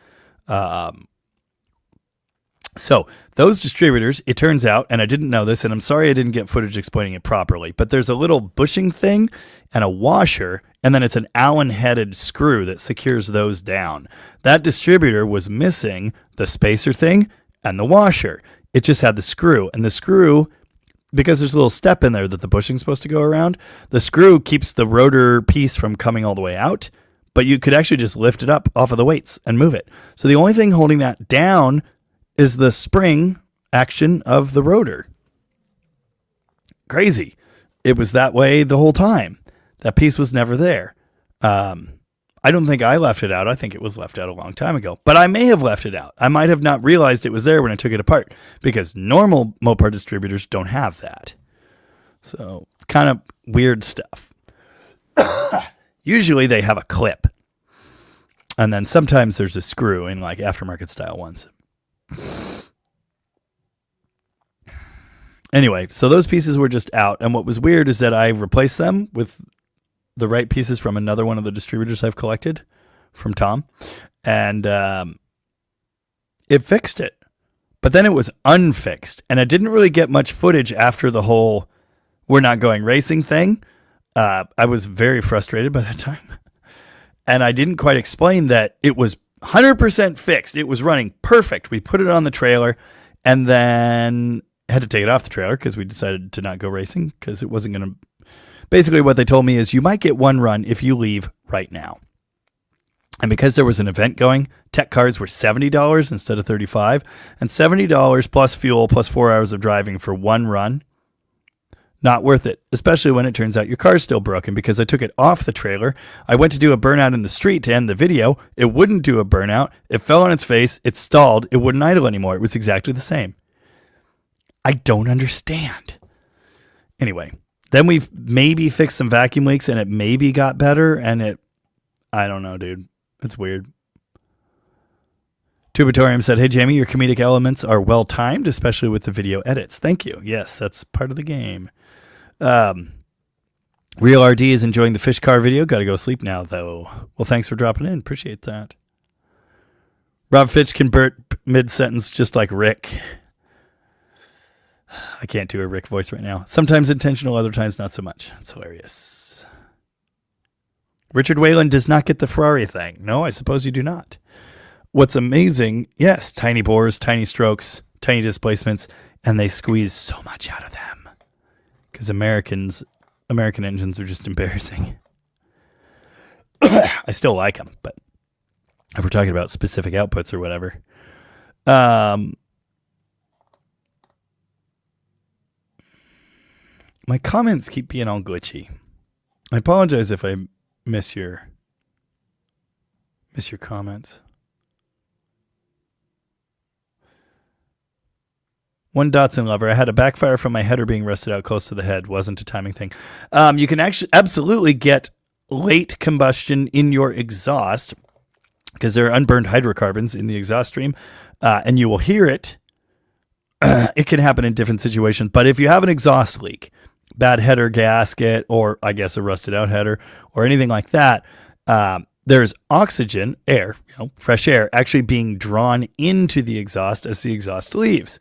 So those distributors, it turns out, and I didn't know this, and I'm sorry I didn't get footage explaining it properly, but there's a little bushing thing and a washer, and then it's an Allen-headed screw that secures those down. That distributor was missing the spacer thing and the washer. It just had the screw, and the screw, because there's a little step in there that the bushing's supposed to go around, the screw keeps the rotor piece from coming all the way out, but you could actually just lift it up off of the weights and move it. So the only thing holding that down is the spring action of the rotor. Crazy. It was that way the whole time. That piece was never there. I don't think I left it out. I think it was left out a long time ago. But I may have left it out. I might have not realized it was there when I took it apart, because normal Mopar distributors don't have that. So kind of weird stuff. Usually they have a clip. And then sometimes there's a screw in like aftermarket style ones. Anyway, so those pieces were just out. And what was weird is that I replaced them with the right pieces from another one of the distributors I've collected from Tom. And it fixed it. But then it was unfixed. And I didn't really get much footage after the whole we're not going racing thing. I was very frustrated by that time. And I didn't quite explain that it was 100% fixed. It was running perfect. We put it on the trailer and then had to take it off the trailer because we decided to not go racing because it wasn't going to. Basically, what they told me is you might get one run if you leave right now. And because there was an event going, tech cards were $70 instead of $35, and $70 plus fuel plus 4 hours of driving for one run. Not worth it, especially when it turns out your car's still broken, because I took it off the trailer. I went to do a burnout in the street to end the video. It wouldn't do a burnout. It fell on its face. It stalled. It wouldn't idle anymore. It was exactly the same. I don't understand. Anyway, then we maybe fixed some vacuum leaks and it maybe got better. And I don't know, dude. It's weird. Tubatorium said, hey, Jamie, your comedic elements are well timed, especially with the video edits. Thank you. Yes, that's part of the game. Real RD is enjoying the fish car video. Got to go sleep now, though. Well, thanks for dropping in. Appreciate that. Rob Fitch can burp mid-sentence just like Rick. I can't do a Rick voice right now. Sometimes intentional, other times not so much. It's hilarious. Richard Whalen does not get the Ferrari thing. No, I suppose you do not. What's amazing, yes, tiny bores, tiny strokes, tiny displacements, and they squeeze so much out of them. Because American engines are just embarrassing. I still like them, but if we're talking about specific outputs or whatever. My comments keep being all glitchy. I apologize if I miss your comments. One Datsun lover. I had a backfire from my header being rusted out close to the head. Wasn't a timing thing. You can actually absolutely get late combustion in your exhaust because there are unburned hydrocarbons in the exhaust stream, and you will hear it. It can happen in different situations, but if you have an exhaust leak, bad header gasket, or I guess a rusted out header or anything like that, there's oxygen, air, fresh air, actually being drawn into the exhaust as the exhaust leaves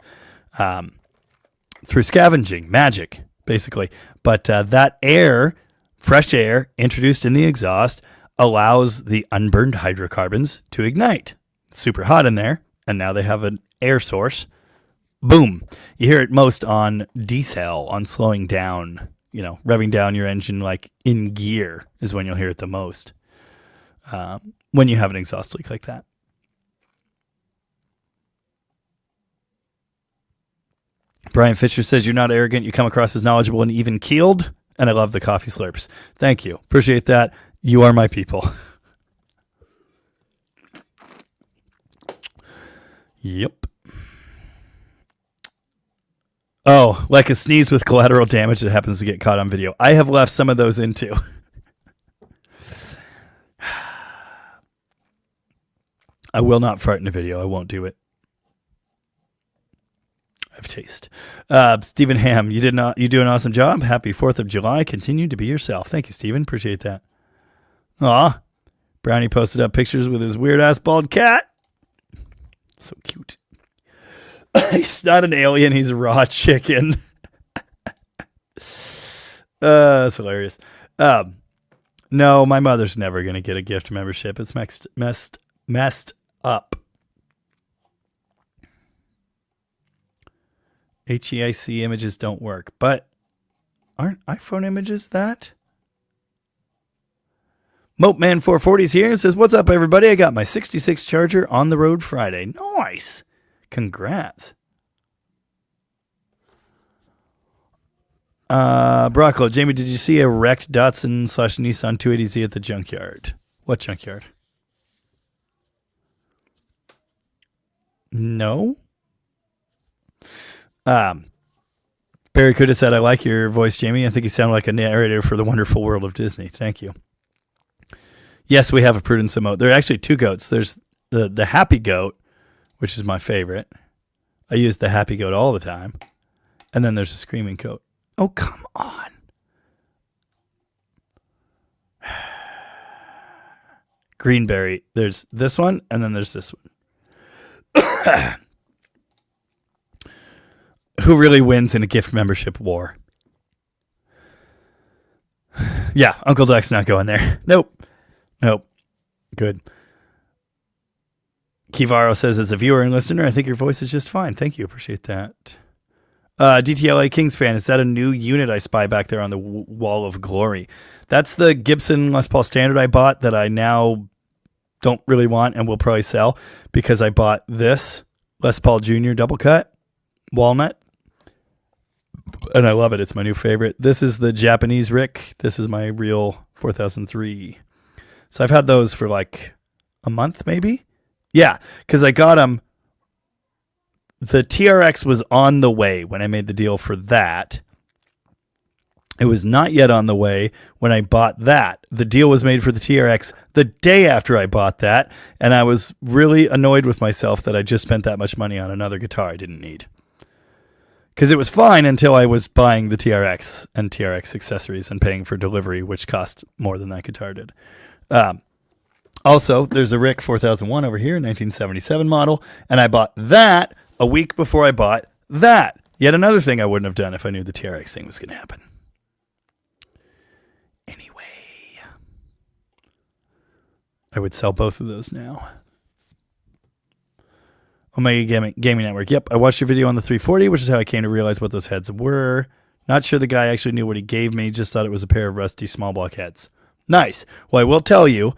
through scavenging, magic, basically. But that air, fresh air introduced in the exhaust, allows the unburned hydrocarbons to ignite. It's super hot in there, and now they have an air source. Boom. You hear it most on decel, on slowing down, revving down your engine like in gear is when you'll hear it the most. When you have an exhaust leak like that. Brian Fisher says, you're not arrogant. You come across as knowledgeable and even keeled. And I love the coffee slurps. Thank you. Appreciate that. You are my people. Yep. Oh, like a sneeze with collateral damage that happens to get caught on video. I have left some of those in too. I will not fart in a video. I won't do it. I have taste. Stephen Ham, you do an awesome job. Happy 4th of July. Continue to be yourself. Thank you, Stephen. Appreciate that. Aw. Brownie posted up pictures with his weird-ass bald cat. So cute. He's not an alien. He's a raw chicken. That's hilarious. No, my mother's never going to get a gift membership. It's messed up. HEIC images don't work, but aren't iPhone images that? Mopeman440's here and says, what's up, everybody? I got my 66 Charger on the road Friday. Nice. Congrats. Broccolo, Jamie, did you see a wrecked Datsun/Nissan 280Z at the junkyard? What junkyard? No. Barracuda said, I like your voice, Jamie. I think you sound like a narrator for the wonderful world of Disney. Thank you. Yes, we have a Prudence emote. There are actually two goats. There's the happy goat, which is my favorite. I use the happy goat all the time. And then there's a screaming goat. Oh, come on. Greenberry. There's this one, and then there's this one. Who really wins in a gift membership war? Yeah, Uncle Duck's not going there. Nope. Good. Kivaro says, as a viewer and listener, I think your voice is just fine. Thank you. Appreciate that. DTLA Kings fan, is that a new unit I spy back there on the wall of glory? That's the Gibson Les Paul Standard I bought that I now don't really want and will probably sell because I bought this Les Paul Jr. double cut walnut. And I love it. It's my new favorite. This is the Japanese Rick. This is my real 4003. So I've had those for like a month, maybe. Yeah, because I got them. The TRX was on the way when I made the deal for that. It was not yet on the way when I bought that. The deal was made for the TRX the day after I bought that. And I was really annoyed with myself that I just spent that much money on another guitar I didn't need. Because it was fine until I was buying the TRX and TRX accessories and paying for delivery, which cost more than that guitar did. Also, there's a Rick 4001 over here, 1977 model, and I bought that a week before I bought that. Yet another thing I wouldn't have done if I knew the TRX thing was going to happen. Anyway, I would sell both of those now. Omega Gaming Network. Yep, I watched your video on the 340, which is how I came to realize what those heads were. Not sure the guy actually knew what he gave me, just thought it was a pair of rusty small block heads. Nice. Well, I will tell you,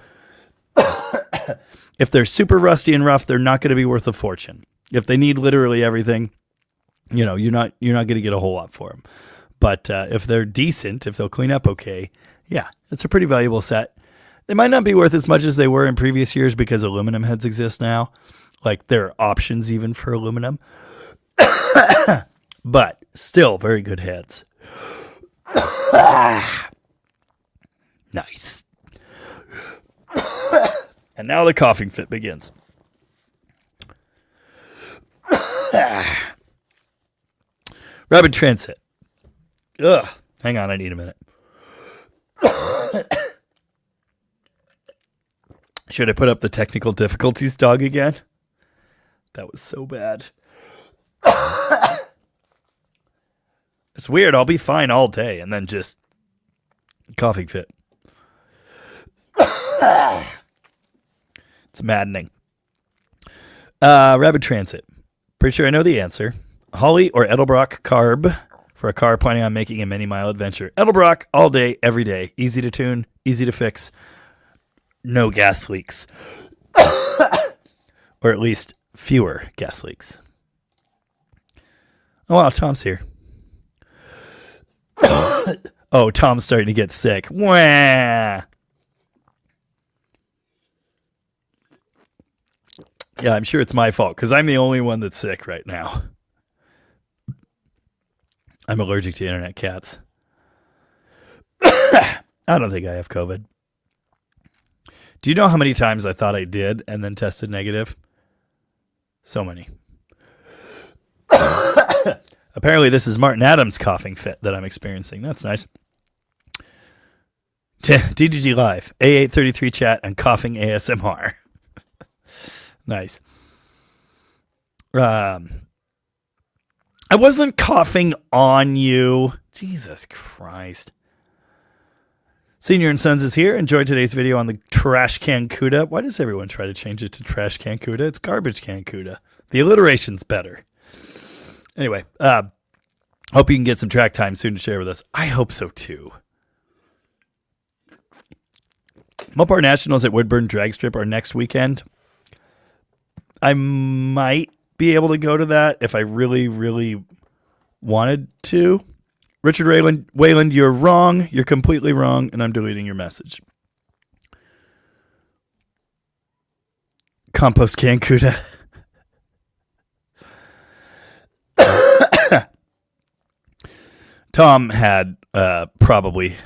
if they're super rusty and rough, they're not going to be worth a fortune. If they need literally everything, you're not going to get a whole lot for them. But if they're decent, if they'll clean up okay, yeah, it's a pretty valuable set. They might not be worth as much as they were in previous years because aluminum heads exist now. Like there are options even for aluminum, but still very good heads. Nice. And now the coughing fit begins. Rapid transit. Ugh. Hang on, I need a minute. Should I put up the technical difficulties dog again? That was so bad. It's weird. I'll be fine all day and then just coughing fit. It's maddening. Rapid Transit. Pretty sure I know the answer. Holly or Edelbrock carb for a car planning on making a many-mile adventure. Edelbrock all day, every day. Easy to tune, easy to fix. No gas leaks. Or at least fewer gas leaks. Oh, wow, Tom's here. Oh, Tom's starting to get sick. Wah! Yeah, I'm sure it's my fault because I'm the only one that's sick right now. I'm allergic to internet cats. I don't think I have COVID. Do you know how many times I thought I did and then tested negative? So many. Apparently this is Martin Adams' coughing fit that I'm experiencing. That's nice. DDG Live, A833 chat, and coughing ASMR. Nice. I wasn't coughing on you. Jesus Christ. Senior and Sons is here. Enjoyed today's video on the trash can CUDA. Why does everyone try to change it to trash can CUDA? It's garbage can CUDA. The alliteration's better. Anyway, hope you can get some track time soon to share with us. I hope so too. Mopar Nationals at Woodburn Drag Strip are next weekend. I might be able to go to that if I really, really wanted to. Richard Wayland, you're wrong. You're completely wrong, and I'm deleting your message. Compost can CUDA. Tom had probably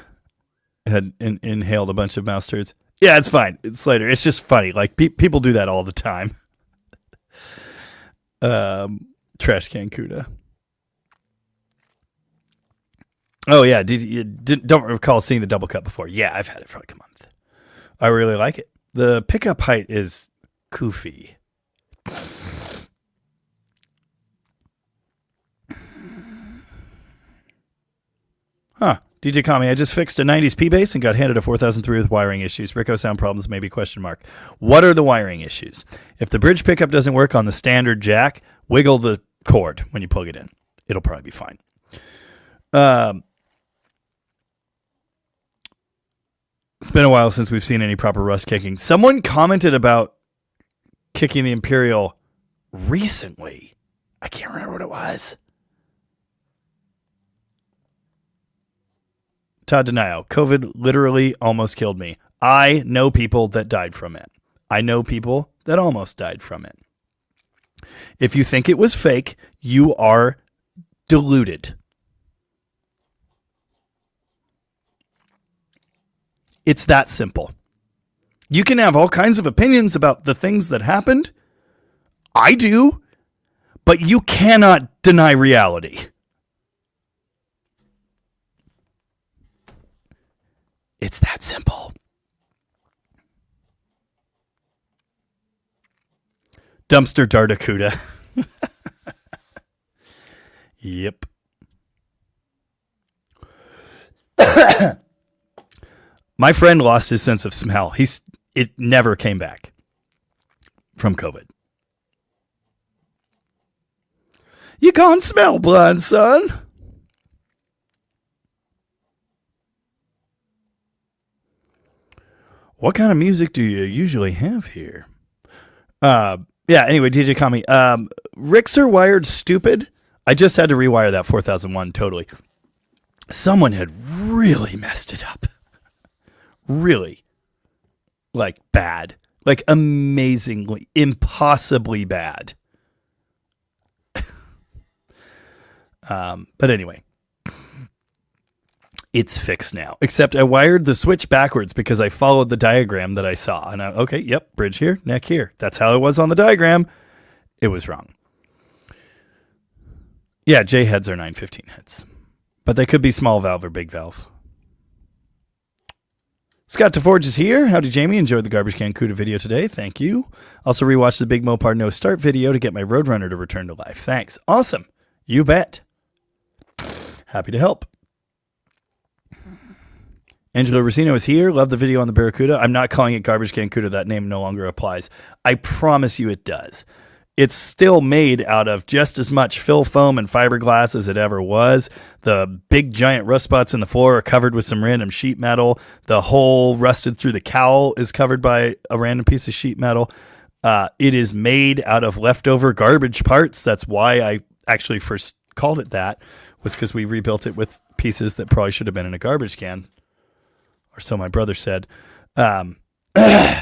had inhaled a bunch of mouse turds. Yeah, it's fine. It's later. It's just funny. Like people do that all the time. Trash can CUDA. Oh yeah, don't recall seeing the double cup before. Yeah, I've had it for like a month. I really like it. The pickup height is koofy. Huh. DJ Kami, I just fixed a 90s P-Bass and got handed a 4003 with wiring issues. Rico sound problems, maybe question mark. What are the wiring issues? If the bridge pickup doesn't work on the standard jack, wiggle the cord when you plug it in. It'll probably be fine. It's been a while since we've seen any proper rust kicking. Someone commented about kicking the Imperial recently. I can't remember what it was. Todd Denio, COVID literally almost killed me. I know people that died from it. I know people that almost died from it. If you think it was fake, you are deluded. It's that simple. You can have all kinds of opinions about the things that happened. I do. But you cannot deny reality. It's that simple. Dumpster Dardacuda. Yep. My friend lost his sense of smell. It never came back from COVID. You can't smell blood, son. What kind of music do you usually have here? Yeah, anyway, DJ Kami. Ricks are wired stupid. I just had to rewire that 4001 totally. Someone had really messed it up. Really. Like bad. Like amazingly, impossibly bad. But anyway. It's fixed now. Except I wired the switch backwards because I followed the diagram that I saw. And okay, yep, bridge here, neck here. That's how it was on the diagram. It was wrong. Yeah, J heads are 915 heads. But they could be small valve or big valve. Scott DeForge is here. Howdy, Jamie. Enjoyed the Garbage Can Cuda video today. Thank you. Also rewatched the Big Mopar No Start video to get my Roadrunner to return to life. Thanks. Awesome. You bet. Happy to help. Angelo Racino is here. Love the video on the Barracuda. I'm not calling it Garbage Can Cuda. That name no longer applies. I promise you it does. It's still made out of just as much fill foam and fiberglass as it ever was. The big giant rust spots in the floor are covered with some random sheet metal. The hole rusted through the cowl is covered by a random piece of sheet metal. It is made out of leftover garbage parts. That's why I actually first called it that, was because we rebuilt it with pieces that probably should have been in a garbage can. Or so my brother said. Yeah.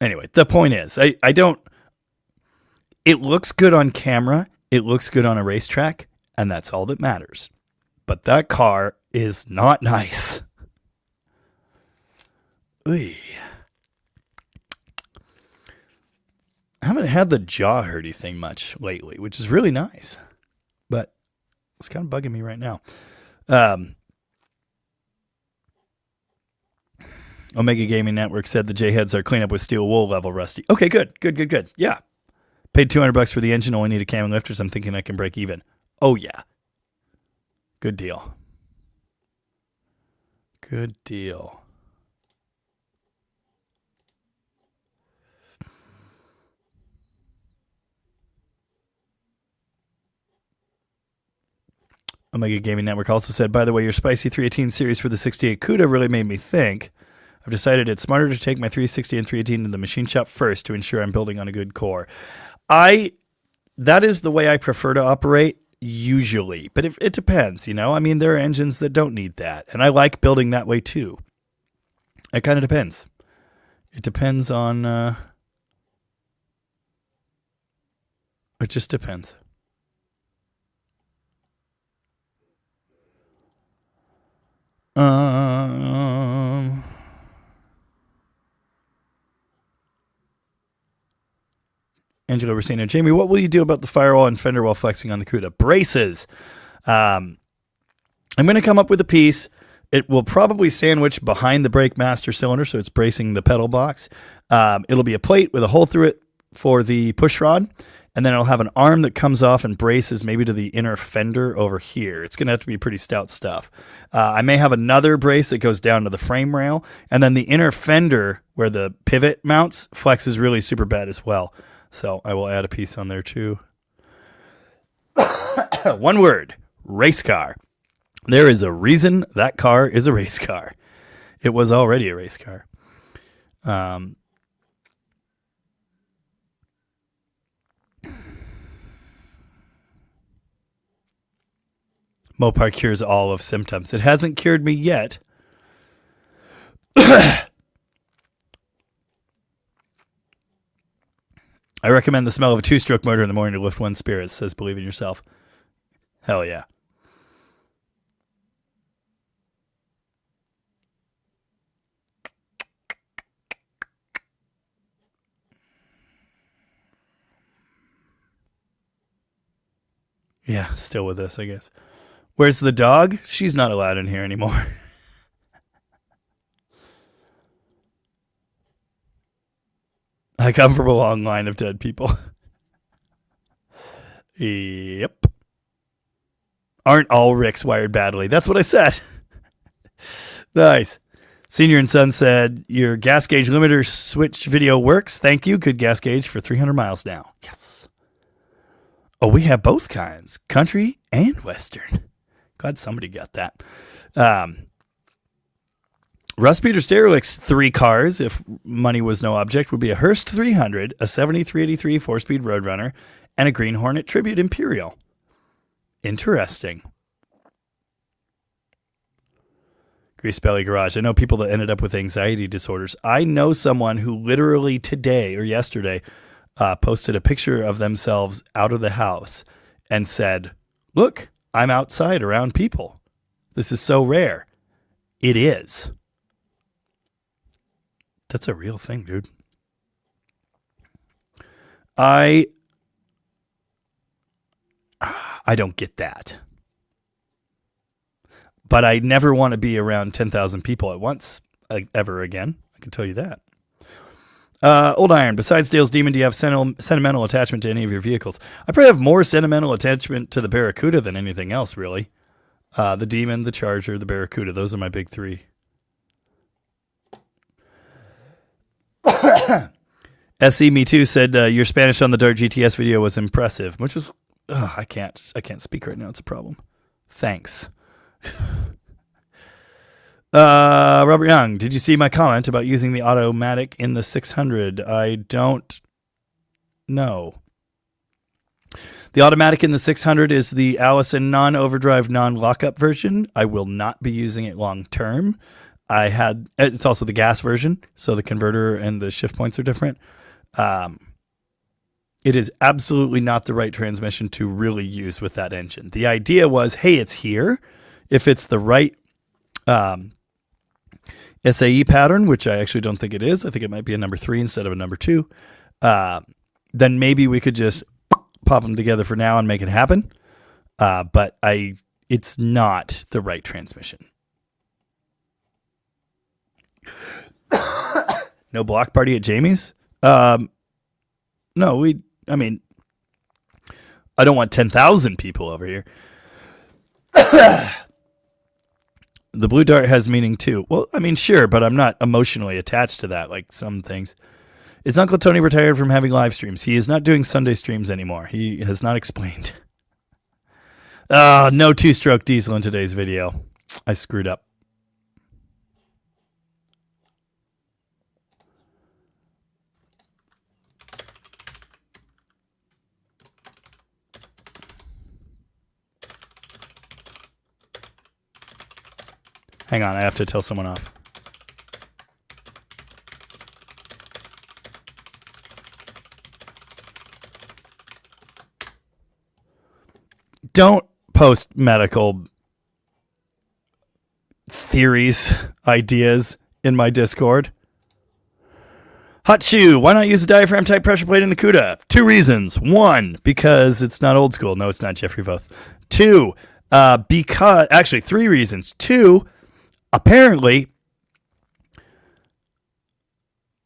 Anyway, the point is, I don't, it looks good on camera. It looks good on a racetrack, and that's all that matters. But that car is not nice. Oy. I haven't had the jaw hurty thing much lately, which is really nice. But it's kind of bugging me right now. Omega Gaming Network said the J-heads are clean up with steel wool level rusty. Okay, good. Yeah. Paid $200 for the engine, only need a cam and lifters. I'm thinking I can break even. Oh, yeah. Good deal. Good deal. Omega Gaming Network also said, by the way, your Spicy 318 series for the 68 CUDA really made me think. I've decided it's smarter to take my 360 and 318 to the machine shop first to ensure I'm building on a good core. That is the way I prefer to operate usually, but it depends, you know? I mean, there are engines that don't need that, and I like building that way too. It kind of depends. It depends on, it just depends. Angelo Racino, Jamie, what will you do about the firewall and fender while flexing on the CUDA? Braces. I'm going to come up with a piece. It will probably sandwich behind the brake master cylinder, so it's bracing the pedal box. It'll be a plate with a hole through it for the push rod, and then it'll have an arm that comes off and braces maybe to the inner fender over here. It's going to have to be pretty stout stuff. I may have another brace that goes down to the frame rail, and then the inner fender where the pivot mounts flexes really super bad as well. So I will add a piece on there too. One word, race car. There is a reason that car is a race car. It was already a race car. Mopar cures all of symptoms. It hasn't cured me yet. I recommend the smell of a two-stroke motor in the morning to lift one's spirits, says Believe in Yourself. Hell yeah. Yeah, still with us, I guess. Where's the dog? She's not allowed in here anymore. I come from a long line of dead people. Yep. Aren't all Ricks wired badly? That's what I said. Nice. Senior and Son said, your gas gauge limiter switch video works. Thank you. Good gas gauge for 300 miles now. Yes. Oh, we have both kinds, country and Western. Glad somebody got that. Russ Peter Sterlick's 3 cars, if money was no object, would be a Hurst 300, a 7383 4-speed Roadrunner, and a Green Hornet Tribute Imperial. Interesting. Grease Belly Garage. I know people that ended up with anxiety disorders. I know someone who literally today or yesterday posted a picture of themselves out of the house and said, look, I'm outside around people. This is so rare. It is. That's a real thing, dude. I don't get that. But I never want to be around 10,000 people at once ever again. I can tell you that. Old Iron, besides Dale's Demon, do you have sentimental attachment to any of your vehicles? I probably have more sentimental attachment to the Barracuda than anything else, really. The Demon, the Charger, the Barracuda. Those are my big three. SE Me Too said your Spanish on the Dart GTS video was impressive, which was I can't speak right now. It's a problem. Thanks. Robert Young, did you see my comment about using the automatic in the 600? I don't know. The automatic in the 600 is the Allison non-overdrive, non-lockup version. I will not be using it long term. It's also the gas version, so the converter and the shift points are different. It is absolutely not the right transmission to really use with that engine. The idea was, hey, it's here. If it's the right SAE pattern, which I actually don't think it is, I think it might be a number 3 instead of a number 2, then maybe we could just pop them together for now and make it happen. But it's not the right transmission. No block party at Jamie's? No, I don't want 10,000 people over here. The Blue Dart has meaning too. Well, sure, but I'm not emotionally attached to that like some things. Is Uncle Tony retired from having live streams? He is not doing Sunday streams anymore. He has not explained. No two-stroke diesel in today's video. I screwed up. Hang on, I have to tell someone off. Don't post medical theories, ideas in my Discord. Hot Shoe, why not use a diaphragm type pressure plate in the CUDA? 2 reasons. 1, because it's not old school. No, it's not Jeffrey Voth. 2, actually 3 reasons. 2, apparently,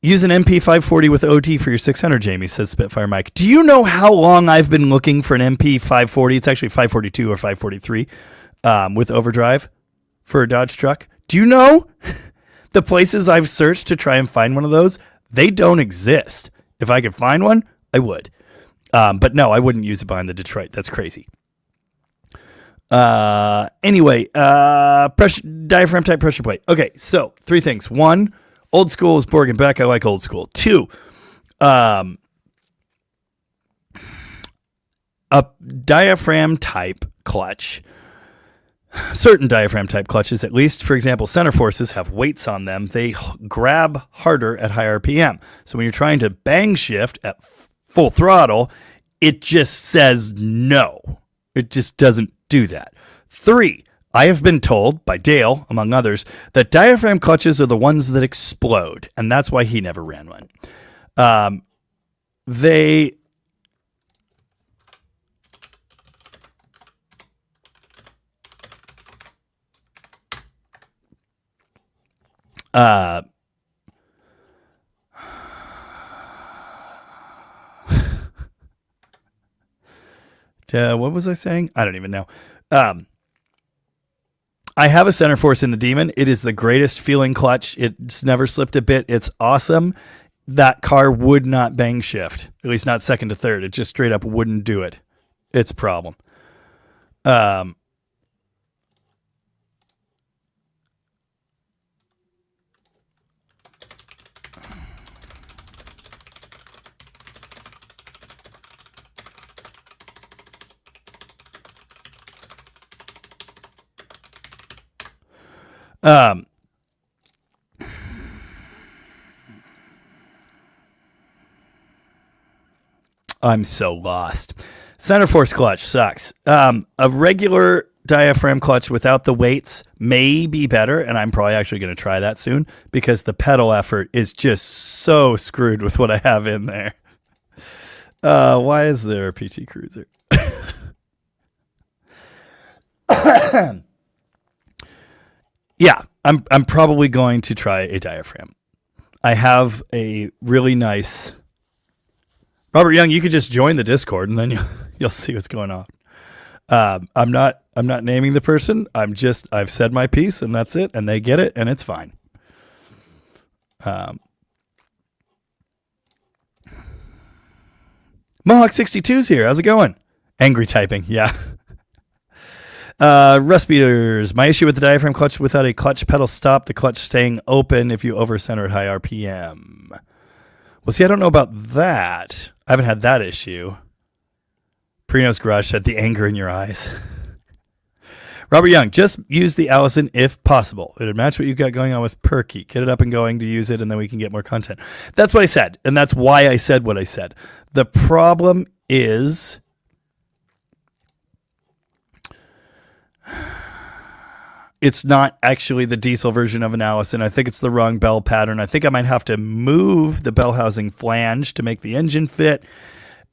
use an MP540 with OT for your 600, Jamie, says Spitfire Mike. Do you know how long I've been looking for an MP540? It's actually 542 or 543 with overdrive for a Dodge truck. Do you know the places I've searched to try and find one of those? They don't exist. If I could find one, I would. But no, I wouldn't use it behind the Detroit. That's crazy. Anyway, diaphragm type pressure plate. Okay, so 3 things. 1, old school is Borg and Beck. I like old school. 2, a diaphragm type clutch. Certain diaphragm type clutches, at least, for example, center forces have weights on them. They grab harder at high RPM. So when you're trying to bang shift at full throttle, it just says no. It just doesn't do that. 3, I have been told by Dale, among others, that diaphragm clutches are the ones that explode, and that's why he never ran one. What was I saying? I don't even know. I have a center force in the Demon. It is the greatest feeling clutch. It's never slipped a bit. It's awesome. That car would not bang shift, at least not second to third. It just straight up wouldn't do it. It's a problem. I'm so lost. Center force clutch sucks. A regular diaphragm clutch without the weights may be better, and I'm probably actually going to try that soon because the pedal effort is just so screwed with what I have in there. Why is there a PT Cruiser? Yeah, I'm probably going to try a diaphragm. I have a really nice Robert Young. You could just join the Discord and then you'll see what's going on. I'm not naming the person. I've said my piece and that's it, and they get it and it's fine. Mohawk 62's here. How's it going? Angry typing. Yeah. Rust beaters. My issue with the diaphragm clutch without a clutch pedal stop, the clutch staying open if you over center at high RPM. Well, see, I don't know about that. I haven't had that issue. Prino's Garage said the anger in your eyes. Robert Young, just use the Allison if possible. It'd match what you've got going on with Perky. Get it up and going to use it, and then we can get more content. That's what I said, and that's why I said what I said. The problem is it's not actually the diesel version of an Allison. I think it's the wrong bell pattern. I think I might have to move the bell housing flange to make the engine fit.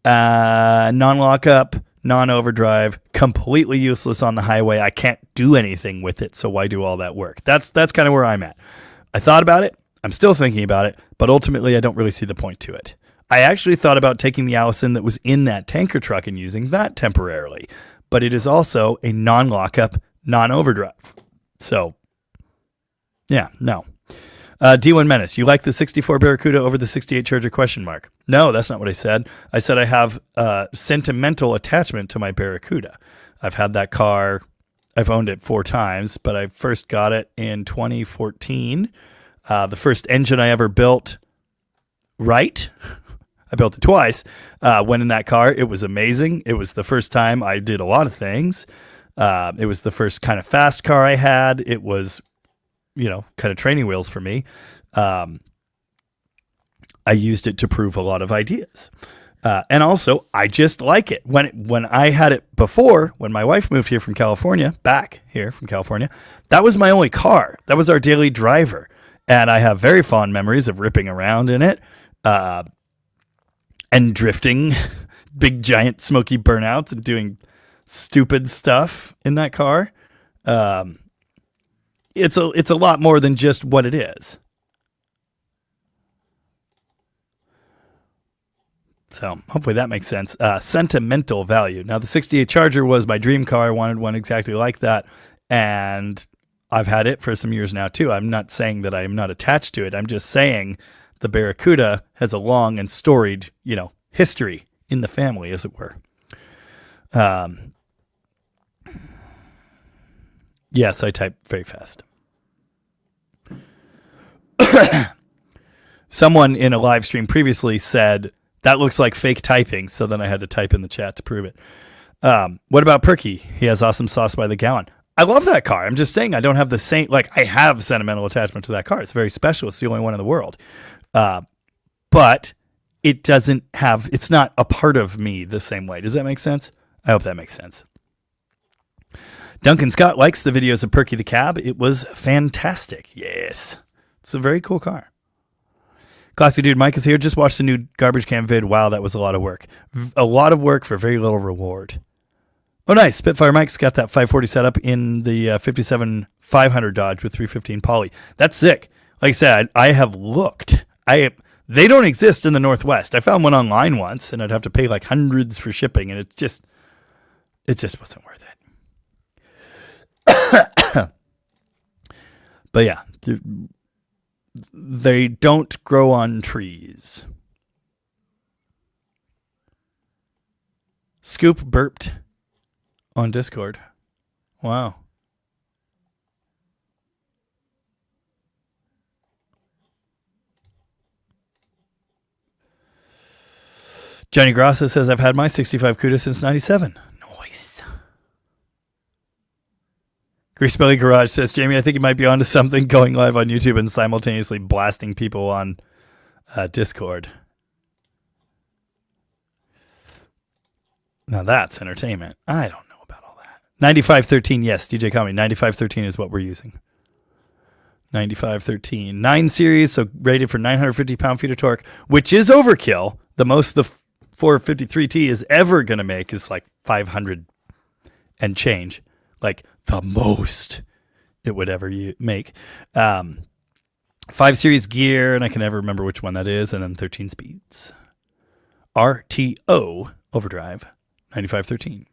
Non-lockup, non-overdrive, completely useless on the highway. I can't do anything with it, so why do all that work? That's kind of where I'm at. I thought about it. I'm still thinking about it, but ultimately I don't really see the point to it. I actually thought about taking the Allison that was in that tanker truck and using that temporarily, but it is also a non-lockup, non-overdrive. So, yeah, no. D1 Menace, you like the 64 Barracuda over the 68 Charger ? No, that's not what I said. I said I have a sentimental attachment to my Barracuda. I've had that car. I've owned it 4 times, but I first got it in 2014. The first engine I ever built right. I built it twice. Went in that car. It was amazing. It was the first time I did a lot of things. It was the first kind of fast car I had. It was, kind of training wheels for me. I used it to prove a lot of ideas. And also, I just like it. When I had it before, when my wife moved here from California, back here from California, that was my only car. That was our daily driver. And I have very fond memories of ripping around in it and drifting, big, giant, smoky burnouts and doing stupid stuff in that car. It's a lot more than just what it is. So hopefully that makes sense. Sentimental value. Now the 68 Charger was my dream car. I wanted one exactly like that. And I've had it for some years now too. I'm not saying that I'm not attached to it. I'm just saying the Barracuda has a long and storied, history in the family, as it were. Yes, I type very fast. Someone in a live stream previously said, that looks like fake typing, so then I had to type in the chat to prove it. What about Perky? He has awesome sauce by the gallon. I love that car. I'm just saying I don't have the same, I have sentimental attachment to that car. It's very special. It's the only one in the world. But it doesn't have, it's not a part of me the same way. Does that make sense? I hope that makes sense. Duncan Scott likes the videos of Perky the Cab. It was fantastic. Yes. It's a very cool car. Classy Dude Mike is here. Just watched a new garbage can vid. Wow, that was a lot of work. A lot of work for very little reward. Oh, nice. Spitfire Mike's got that 540 setup in the 57 500 Dodge with 315 poly. That's sick. Like I said, I have looked. They don't exist in the Northwest. I found one online once, and I'd have to pay like hundreds for shipping, and it just wasn't worth it. But yeah, they don't grow on trees. Scoop burped on Discord. Wow. Johnny Grassa says, I've had my 65 CUDA since 97. Nice. Grease Belly Garage says, Jamie, I think you might be onto something, going live on YouTube and simultaneously blasting people on Discord. Now that's entertainment. I don't know about all that. 9513, yes, DJ Kami. 9513 is what we're using. 9513. 9 series, so rated for 950 pound-feet of torque, which is overkill. The most the 453T is ever going to make is like 500 and change. Like, the most it would ever make. 5 series gear, and I can never remember which one that is, and then 13 speeds. RTO overdrive 9513.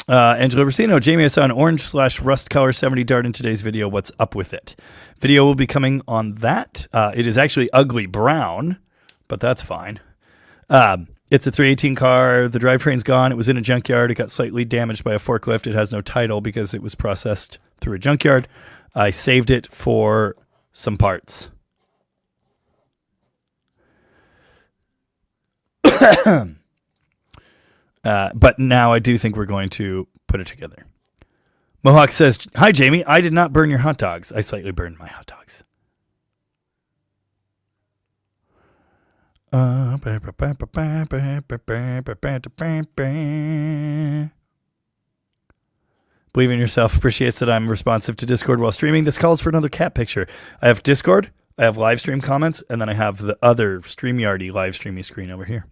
Angelo Racino, Jamie, I saw an orange/rust color 70 dart in today's video. What's up with it? Video will be coming on that. It is actually ugly brown, but that's fine. It's a 318 car. The drivetrain's gone. It was in a junkyard. It got slightly damaged by a forklift. It has no title because it was processed through a junkyard. I saved it for some parts. But now I do think we're going to put it together. Mohawk says, hi, Jamie. I did not burn your hot dogs. I slightly burned my hot dogs. Believe in yourself. Appreciates that I'm responsive to Discord while streaming. This calls for another cat picture. I have Discord, I have live stream comments, and then I have the other StreamYardy live streaming screen over here.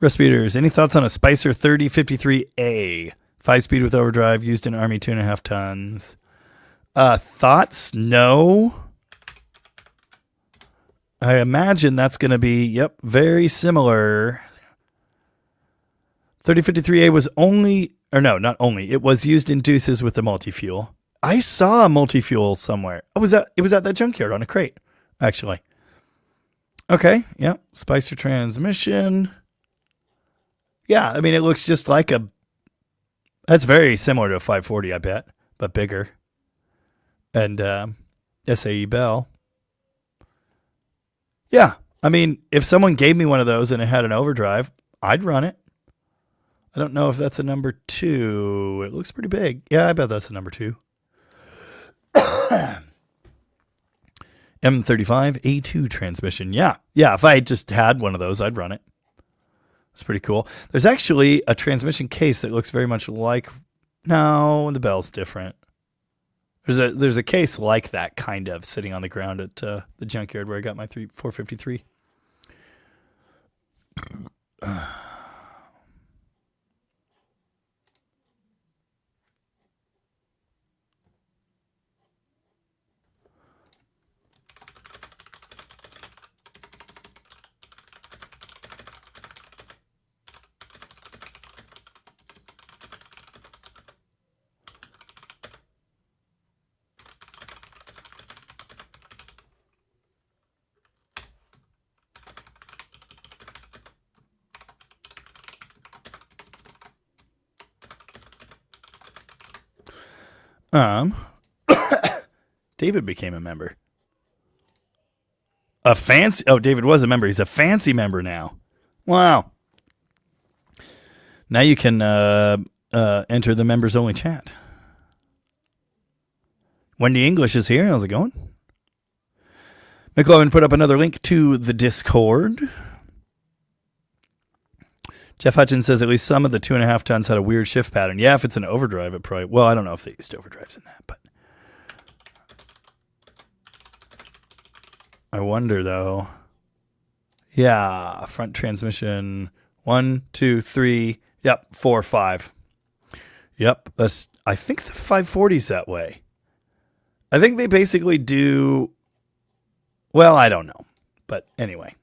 Respirators. Any thoughts on a Spicer 3053A? 5-speed with overdrive, used in Army, 2.5 tons. Thoughts? No. I imagine that's going to be, very similar. 3053A was only, or no, not only. It was used in Deuces with the multi-fuel. I saw a multi-fuel somewhere. It was at that junkyard on a crate, actually. Okay, Spicer transmission. Yeah, I mean, it looks just like that's very similar to a 540, I bet, but bigger. And SAE Bell. Yeah, I mean, if someone gave me one of those and it had an overdrive, I'd run it. I don't know if that's a number 2. It looks pretty big. Yeah, I bet that's a number 2. M35A2 transmission. Yeah, if I just had one of those, I'd run it. It's pretty cool. There's actually a transmission case that looks very much like... No, the bell's different. There's a case like that, kind of, sitting on the ground at the junkyard where I got my 453. David became a member. David was a member. He's a fancy member now. Wow. Now you can enter the members only chat. Wendy English is here. How's it going? McLovin put up another link to the Discord. Jeff Hutchins says at least some of the 2.5 tons had a weird shift pattern. Yeah, if it's an overdrive, it probably... Well, I don't know if they used overdrives in that, but... I wonder, though. Yeah, front transmission. 1, 2, 3. Yep, 4, 5. Yep, I think the 540's that way. I think they basically do... Well, I don't know. But anyway.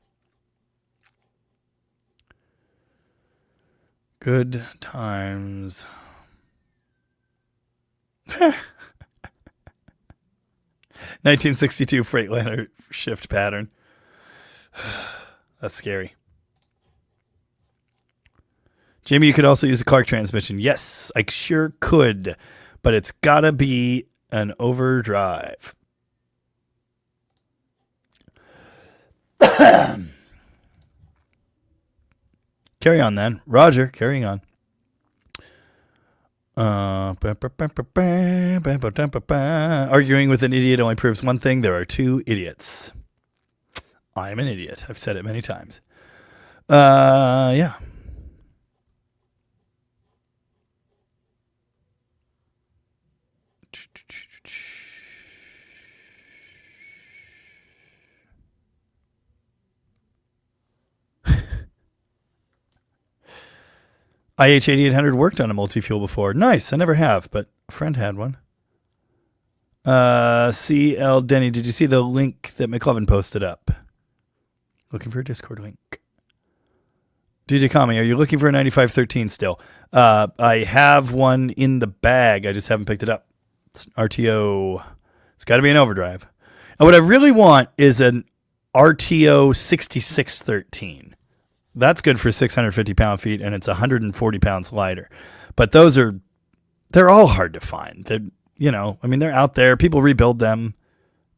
Good times. 1962 Freightliner shift pattern. That's scary. Jamie, you could also use a Clark transmission. Yes, I sure could. But it's got to be an overdrive. Carry on then. Roger, carrying on. Arguing with an idiot only proves one thing. There are two idiots. I'm an idiot. I've said it many times. Yeah. IH 8800 worked on a multi-fuel before. Nice. I never have, but a friend had one. CL Denny, did you see the link that McLovin posted up? Looking for a Discord link. DJ Kami, are you looking for a 9513 still? I have one in the bag. I just haven't picked it up. It's an RTO. It's got to be an overdrive. And what I really want is an RTO 6613. That's good for 650 pound-feet, and it's 140 pounds lighter. But they're all hard to find. They're out there. People rebuild them.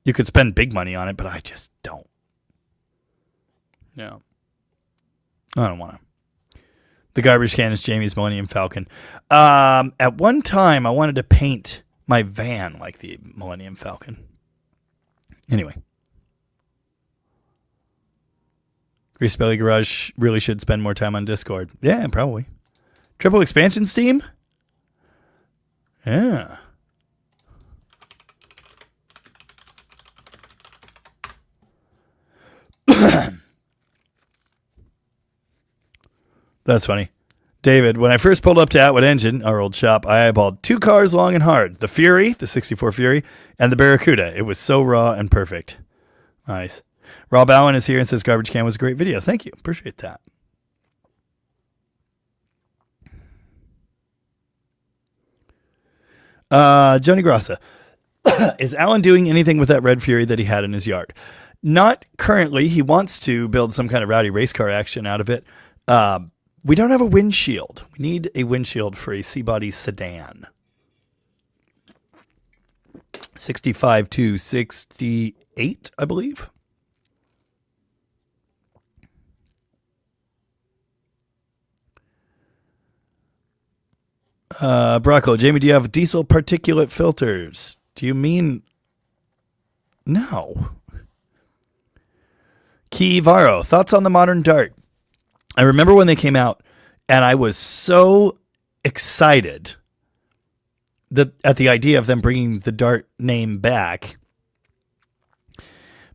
You could spend big money on it, but I just don't. No. I don't want to. The garbage can is Jamie's Millennium Falcon. At one time, I wanted to paint my van like the Millennium Falcon. Anyway. Grease Belly Garage really should spend more time on Discord. Yeah, probably. Triple expansion Steam? Yeah. That's funny. David, when I first pulled up to Atwood Engine, our old shop, I eyeballed 2 cars long and hard. The Fury, the 64 Fury, and the Barracuda. It was so raw and perfect. Nice. Rob Allen is here and says Garbage Can was a great video. Thank you. Appreciate that. Johnny Grassa. Is Alan doing anything with that Red Fury that he had in his yard? Not currently. He wants to build some kind of rowdy race car action out of it. We don't have a windshield. We need a windshield for a C-body sedan. 65 to 68, I believe. Brocco, Jamie, do you have diesel particulate filters? Do you mean... No. Key Varo, thoughts on the modern Dart? I remember when they came out, and I was so excited at the idea of them bringing the Dart name back.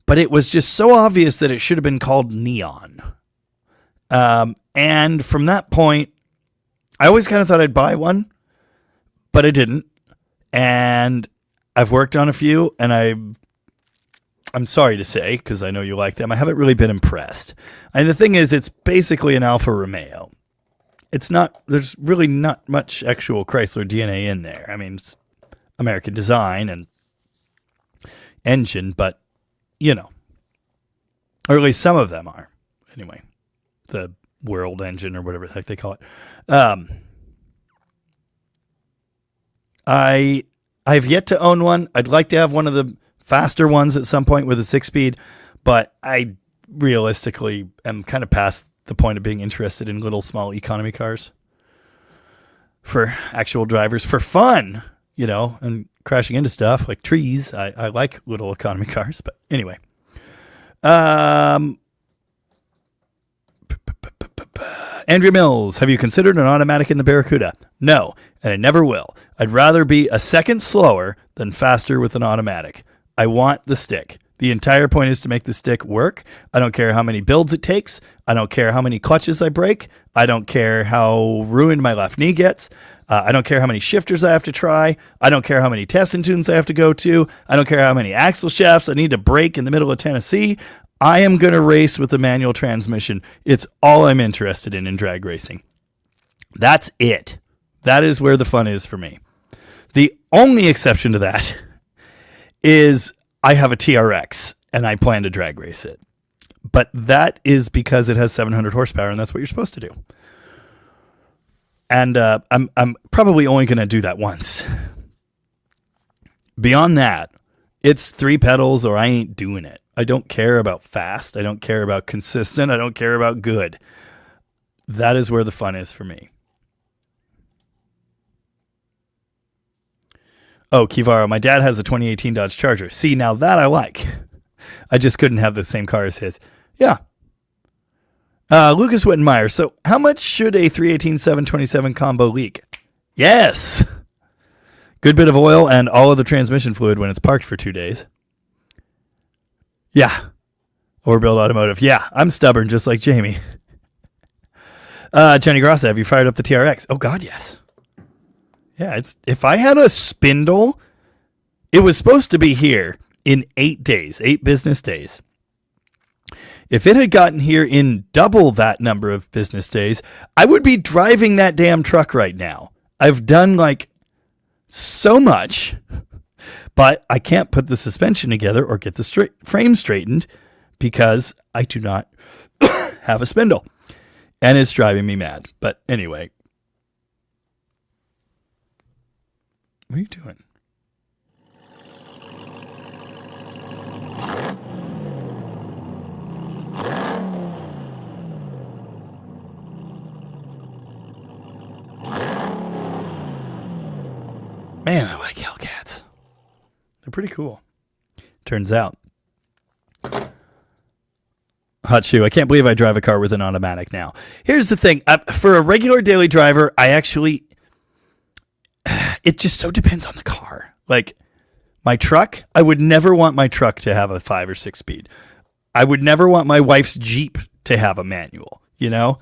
But it was just so obvious that it should have been called Neon. And from that point, I always kind of thought I'd buy one, but I didn't. And I've worked on a few, and I'm sorry to say, because I know you like them, I haven't really been impressed. And the thing is, it's basically an Alfa Romeo. There's really not much actual Chrysler DNA in there. I mean, it's American design and engine, but, or at least some of them are. Anyway, the World engine or whatever the heck they call it. I've yet to own one. I'd like to have one of the faster ones at some point with a 6-speed, but I realistically am kind of past the point of being interested in little small economy cars for actual drivers for fun, and crashing into stuff like trees. I like little economy cars, but anyway. Andrea Mills, have you considered an automatic in the Barracuda? No, and I never will. I'd rather be a second slower than faster with an automatic. I want the stick. The entire point is to make the stick work. I don't care how many builds it takes. I don't care how many clutches I break. I don't care how ruined my left knee gets. I don't care how many shifters I have to try. I don't care how many testing tunes I have to go to. I don't care how many axle shafts I need to break in the middle of Tennessee. I am going to race with a manual transmission. It's all I'm interested in drag racing. That's it. That is where the fun is for me. The only exception to that is I have a TRX and I plan to drag race it. But that is because it has 700 horsepower and that's what you're supposed to do. And I'm probably only going to do that once. Beyond that, it's 3 pedals or I ain't doing it. I don't care about fast. I don't care about consistent. I don't care about good. That is where the fun is for me. Oh, Kivaro, my dad has a 2018 Dodge Charger. See, now that I like. I just couldn't have the same car as his. Yeah. Lucas Wittenmeyer. So how much should a 318-727 combo leak? Yes. Good bit of oil and all of the transmission fluid when it's parked for 2 days. Yeah. Overbuild Automotive. Yeah, I'm stubborn just like Jamie. Johnny Grossa, have you fired up the TRX? Oh God, yes. Yeah, if I had a spindle, it was supposed to be here in 8 days, 8 business days. If it had gotten here in double that number of business days, I would be driving that damn truck right now. I've done like so much, but I can't put the suspension together or get the frame straightened because I do not have a spindle. And it's driving me mad. But anyway. What are you doing? Man, I like Hellcats. They're pretty cool. Turns out. Hot shoe. I can't believe I drive a car with an automatic now. Here's the thing. For a regular daily driver, it just so depends on the car. Like my truck, I would never want my truck to have a 5 or 6 speed. I would never want my wife's Jeep to have a manual, you know?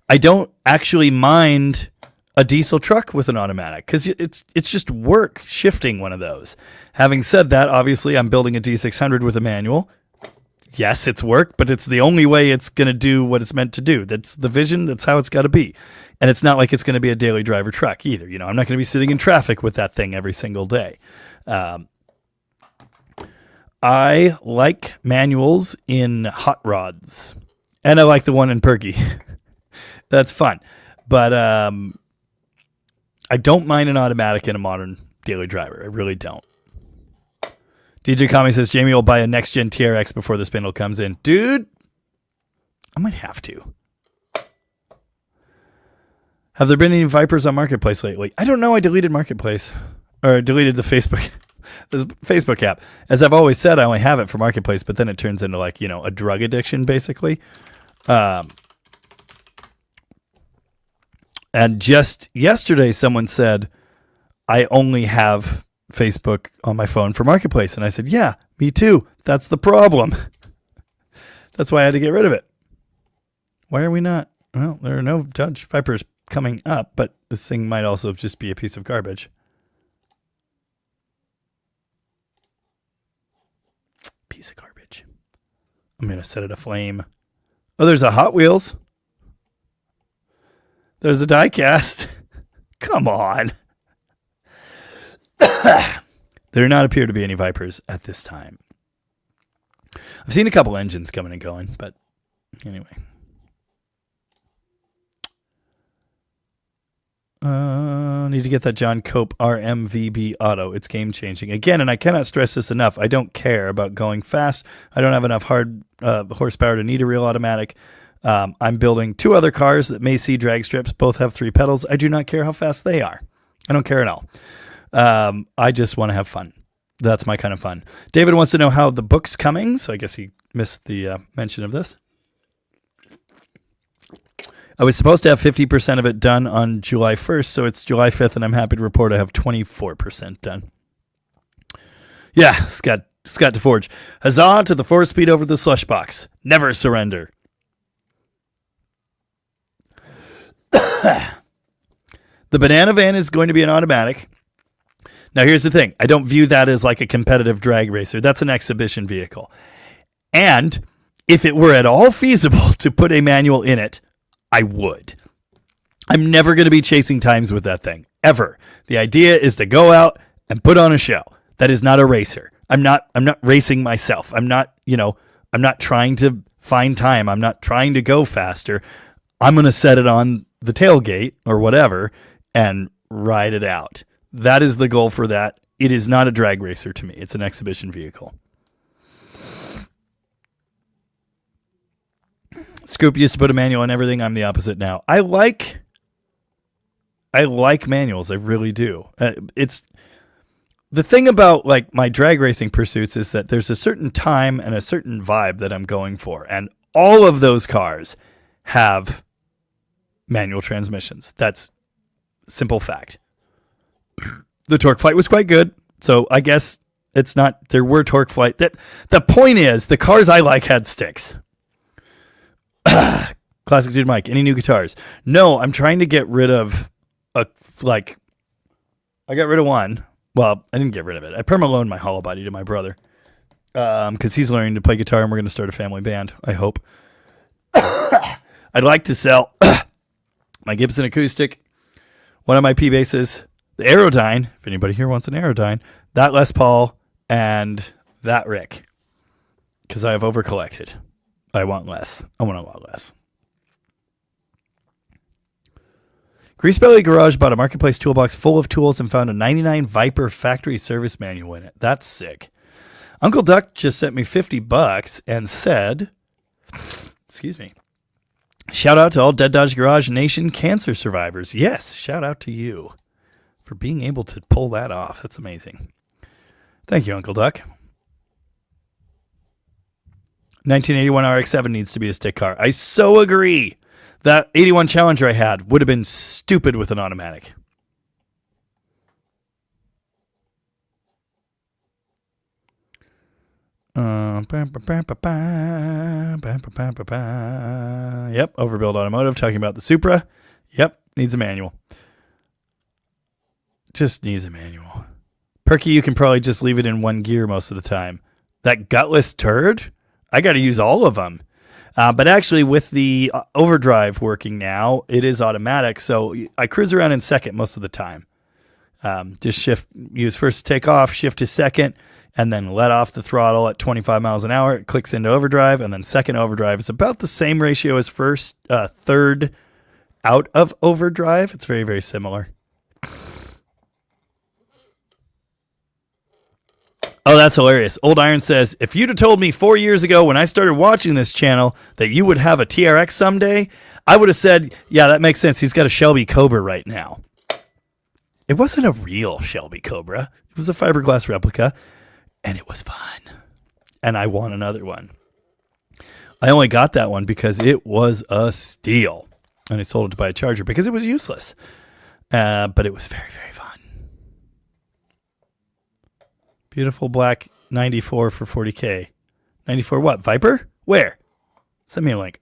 I don't actually mind a diesel truck with an automatic because it's just work shifting one of those. Having said that, obviously I'm building a D600 with a manual. Yes, it's work, but it's the only way it's going to do what it's meant to do. That's the vision. That's how it's got to be. And it's not like it's going to be a daily driver truck either. You know, I'm not going to be sitting in traffic with that thing every single day. I like manuals in hot rods, and I like the one in Perky. That's fun. But I don't mind an automatic in a modern daily driver. I really don't. DJ Kami says, Jamie will buy a next-gen TRX before the spindle comes in. Dude, I might have to. Have there been any Vipers on Marketplace lately? I don't know. I deleted Marketplace. Or deleted the Facebook app. As I've always said, I only have it for Marketplace, but then it turns into like, you know, a drug addiction, basically. And just yesterday, someone said, I only have Facebook on my phone for Marketplace. And I said, yeah, me too. That's the problem. That's why I had to get rid of it. Why are we not? Well, there are no Dodge Vipers coming up, but this thing might also just be a piece of garbage. Piece of garbage. I'm going to set it aflame. Oh, there's a Hot Wheels. There's a diecast. Come on. There do not appear to be any Vipers at this time. I've seen a couple engines coming and going, but anyway. Need to get that John Cope RMVB auto. It's game changing. Again, and I cannot stress this enough, I don't care about going fast. I don't have enough hard horsepower to need a real automatic. I'm building 2 other cars that may see drag strips. Both have 3 pedals. I do not care how fast they are. I don't care at all. I just want to have fun. That's my kind of fun. David wants to know how the book's coming. So I guess he missed the mention of this. I was supposed to have 50% of it done on July 1st. So it's July 5th. And I'm happy to report I have 24% done. Yeah, Scott DeForge. Huzzah to the 4-speed over the slush box. Never surrender. The banana van is going to be an automatic. Now, here's the thing. I don't view that as like a competitive drag racer. That's an exhibition vehicle. And if it were at all feasible to put a manual in it, I would. I'm never going to be chasing times with that thing, ever. The idea is to go out and put on a show. That is not a racer. I'm not racing myself. I'm not trying to find time. I'm not trying to go faster. I'm going to set it on the tailgate or whatever and ride it out. That is the goal for that. It is not a drag racer to me. It's an exhibition vehicle. Scoop used to put a manual on everything. I'm the opposite now. I like manuals. I really do. It's the thing about like my drag racing pursuits is that there's a certain time and a certain vibe that I'm going for. And all of those cars have manual transmissions. That's simple fact. The torque fight was quite good. So I guess It's not. There were torque flight. The point is, the cars I like had sticks. Classic Dude Mike. Any new guitars? No, I'm trying to get rid of I got rid of one. Well, I didn't get rid of it. I perma-loaned my hollow body to my brother because he's learning to play guitar and we're going to start a family band, I hope. I'd like to sell my Gibson acoustic, one of my P basses, the Aerodyne, if anybody here wants an Aerodyne, that Les Paul, and that Rick, because I have overcollected. I want less. I want a lot less. Greasebelly Garage bought a marketplace toolbox full of tools and found a 99 Viper factory service manual in it. That's sick. Uncle Duck just sent me $50 and said, excuse me, shout out to all Dead Dodge Garage Nation cancer survivors. Yes, shout out to you for being able to pull that off. That's amazing. Thank you, Uncle Duck. 1981 RX-7 needs to be a stick car. I so agree. That 81 Challenger I had would have been stupid with an automatic. Yep, Overbuild Automotive talking about the Supra. Yep, needs a manual. Just needs a manual. Perky, you can probably just leave it in one gear most of the time. That gutless turd, I got to use all of them. But actually, with the overdrive working now, it is automatic. So I cruise around in second most of the time. Just use first to take off, shift to second, and then let off the throttle at 25 miles an hour. It clicks into overdrive, and then second overdrive. It's about the same ratio as third out of overdrive. It's very, very similar. Oh, that's hilarious. Old Iron says, if you'd have told me 4 years ago when I started watching this channel that you would have a TRX someday, I would have said, yeah, that makes sense. He's got a Shelby Cobra right now. It wasn't a real Shelby Cobra. It was a fiberglass replica, and it was fun. And I want another one. I only got that one because it was a steal. And I sold it to buy a Charger because it was useless. But it was very, very fun. Beautiful black 94 for 40K. 94 what? Viper? Where? Send me a link.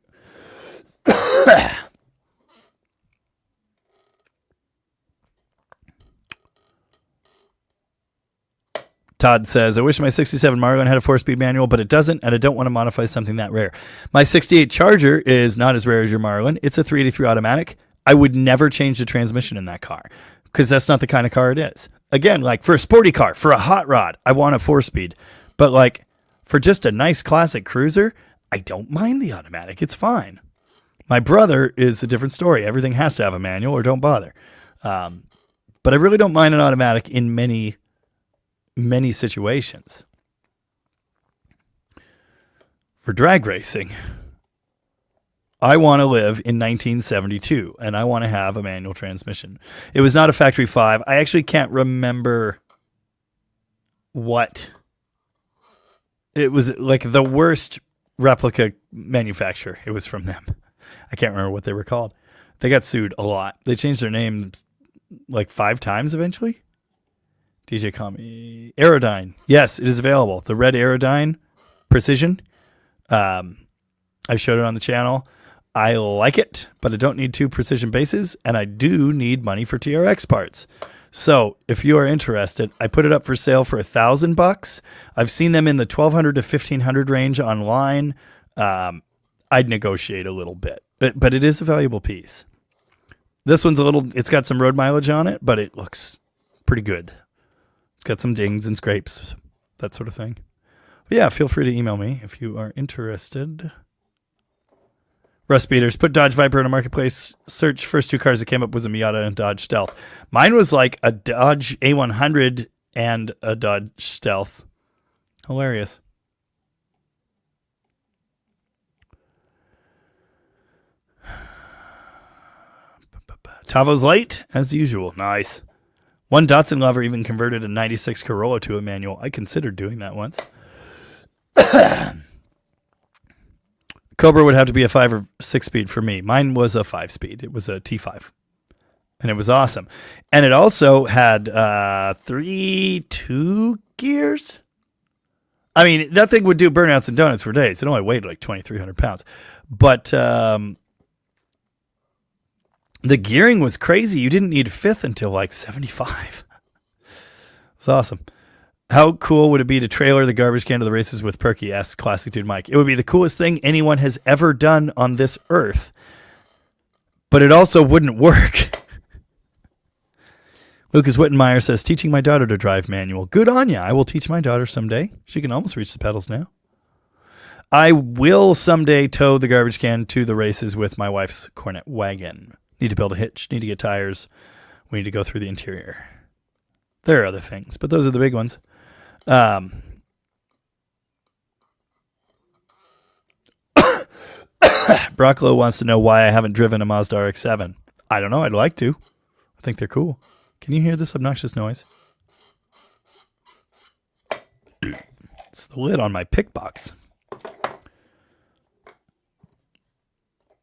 Todd says, I wish my 67 Marlin had a 4-speed manual, but it doesn't, and I don't want to modify something that rare. My 68 Charger is not as rare as your Marlin. It's a 383 automatic. I would never change the transmission in that car because that's not the kind of car it is. Again, like for a sporty car, for a hot rod, I want a 4-speed. But like for just a nice classic cruiser, I don't mind the automatic. It's fine. My brother is a different story. Everything has to have a manual or don't bother. But I really don't mind an automatic in many situations. For drag racing, I want to live in 1972, and I want to have a manual transmission. It was not a factory 5. I actually can't remember what. It was like the worst replica manufacturer. It was from them. I can't remember what they were called. They got sued a lot. They changed their names like 5 times eventually. DJ Kami. Aerodyne. Yes, it is available. The red Aerodyne Precision. I showed it on the channel. I like it, but I don't need 2 precision bases, and I do need money for TRX parts. So if you are interested, I put it up for sale for $1,000. I've seen them in the $1,200 to $1,500 range online. I'd negotiate a little bit, but it is a valuable piece. This one's it's got some road mileage on it, but it looks pretty good. It's got some dings and scrapes, that sort of thing. But yeah, feel free to email me if you are interested. Rust Beaters, put Dodge Viper in a marketplace. Search first 2 cars that came up was a Miata and Dodge Stealth. Mine was like a Dodge A100 and a Dodge Stealth. Hilarious. Tavo's late, as usual. Nice. One Datsun lover even converted a 96 Corolla to a manual. I considered doing that once. Cobra would have to be a 5 or 6 speed for me. Mine was a 5 speed. It was a T5. and it was awesome. And it also had 2 gears. I mean, that thing would do burnouts and donuts for days. It only weighed like 2,300 pounds. But the gearing was crazy. You didn't need fifth until like 75. It's awesome. How cool would it be to trailer the garbage can to the races with Perky? Asks Classic Dude Mike. It would be the coolest thing anyone has ever done on this earth. But it also wouldn't work. Lucas Wittenmeyer says, teaching my daughter to drive manual. Good on ya. I will teach my daughter someday. She can almost reach the pedals now. I will someday tow the garbage can to the races with my wife's Cornet wagon. Need to build a hitch. Need to get tires. We need to go through the interior. There are other things, but those are the big ones. Brocklow wants to know why I haven't driven a Mazda RX-7. I don't know. I'd like to. I think they're cool. Can you hear this obnoxious noise? It's the lid on my pick box.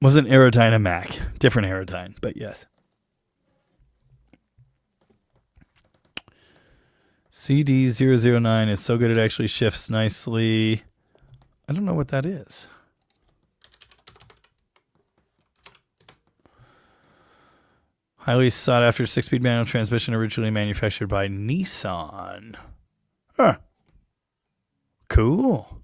Wasn't Aerodyne a Mac? Different Aerodyne, but yes. CD009 is so good it actually shifts nicely. I don't know what that is. Highly sought after 6-speed manual transmission originally manufactured by Nissan. Huh. Cool.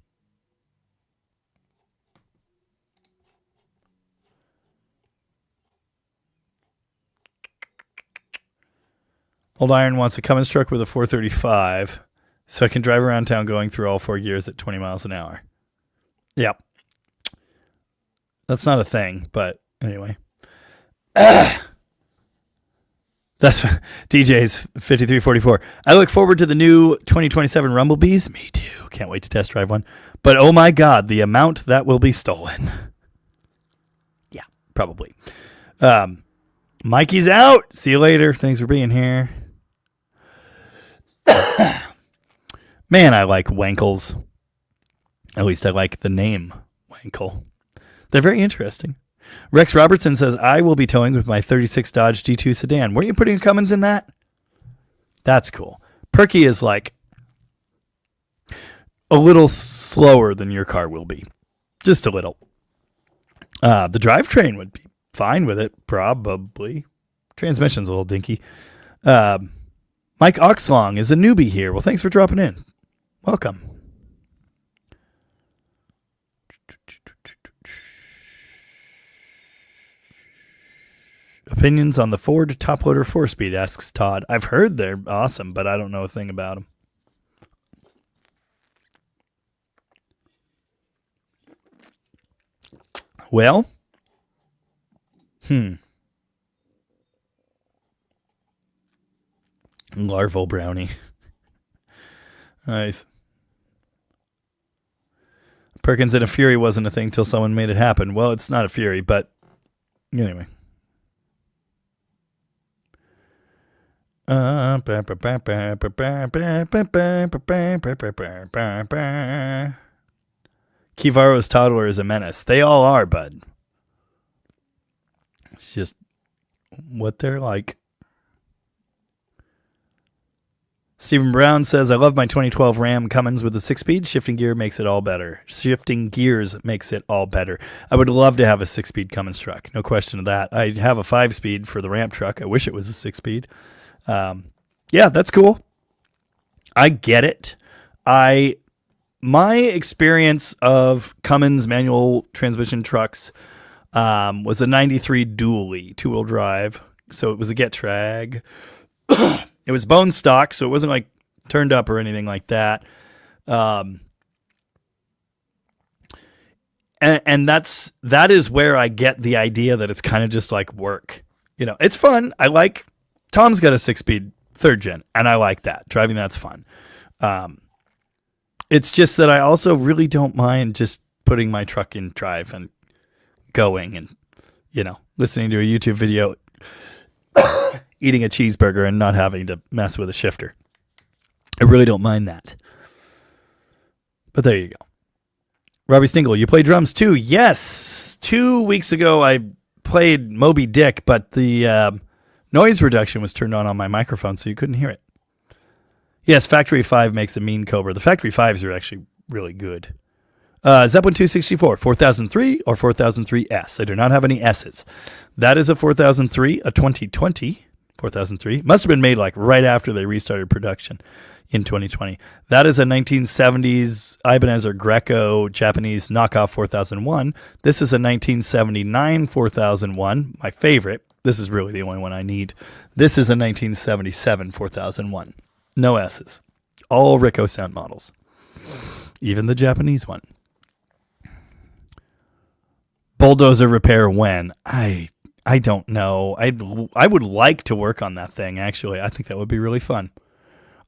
Old Iron wants a Cummins truck with a 435 so I can drive around town going through all 4 gears at 20 miles an hour. Yep. That's not a thing, but anyway. That's DJ's 5344. I look forward to the new 2027 Rumblebees. Me too. Can't wait to test drive one. But oh my God, the amount that will be stolen. Yeah, probably. Mikey's out. See you later. Thanks for being here. Man, I like Wankles. At least I like the name Wankle. They're very interesting. Rex Robertson says, I will be towing with my 36 Dodge G2 sedan. Weren't you putting a Cummins in that? That's cool. Perky is like a little slower than your car will be. Just a little. The drivetrain would be fine with it, probably. Transmission's a little dinky. Mike Oxlong is a newbie here. Well, thanks for dropping in. Welcome. Opinions on the Ford Toploader 4-speed, asks Todd. I've heard they're awesome, but I don't know a thing about them. Well, Larval brownie. Nice. Perkins in a Fury wasn't a thing till someone made it happen. Well, it's not a Fury, but anyway. Kivaro's toddler is a menace. They all are, bud. It's just what they're like. Stephen Brown says, I love my 2012 Ram Cummins with the 6-speed. Shifting gears makes it all better. I would love to have a 6-speed Cummins truck. No question of that. I have a 5-speed for the ramp truck. I wish it was a 6-speed. Yeah, that's cool. I get it. My experience of Cummins manual transmission trucks was a 93 dually 2-wheel drive. So it was a Getrag. It was bone stock, so it wasn't like turned up or anything like that. And that is where I get the idea that it's kind of just like work. You know, it's fun. Tom's got a 6-speed 3rd gen, and I like that. Driving that's fun. It's just that I also really don't mind just putting my truck in drive and going and, listening to a YouTube video, eating a cheeseburger and not having to mess with a shifter. I really don't mind that. But there you go. Robbie Stingle, you play drums too? Yes. 2 weeks ago I played Moby Dick, but the Noise reduction was turned on my microphone, so you couldn't hear it. Yes, Factory 5 makes a mean Cobra. The Factory 5s are actually really good. Zeppelin 264, 4003 or 4003S. I do not have any S's. That is a 4003, a 2020 4003. Must have been made like right after they restarted production in 2020. That is a 1970s Ibanez or Greco Japanese knockoff 4001. This is a 1979 4001, my favorite. This is really the only one I need. This is a 1977 4001. No S's. All Ricoh sound models. Even the Japanese one. Bulldozer repair when? I don't know. I would like to work on that thing, actually. I think that would be really fun.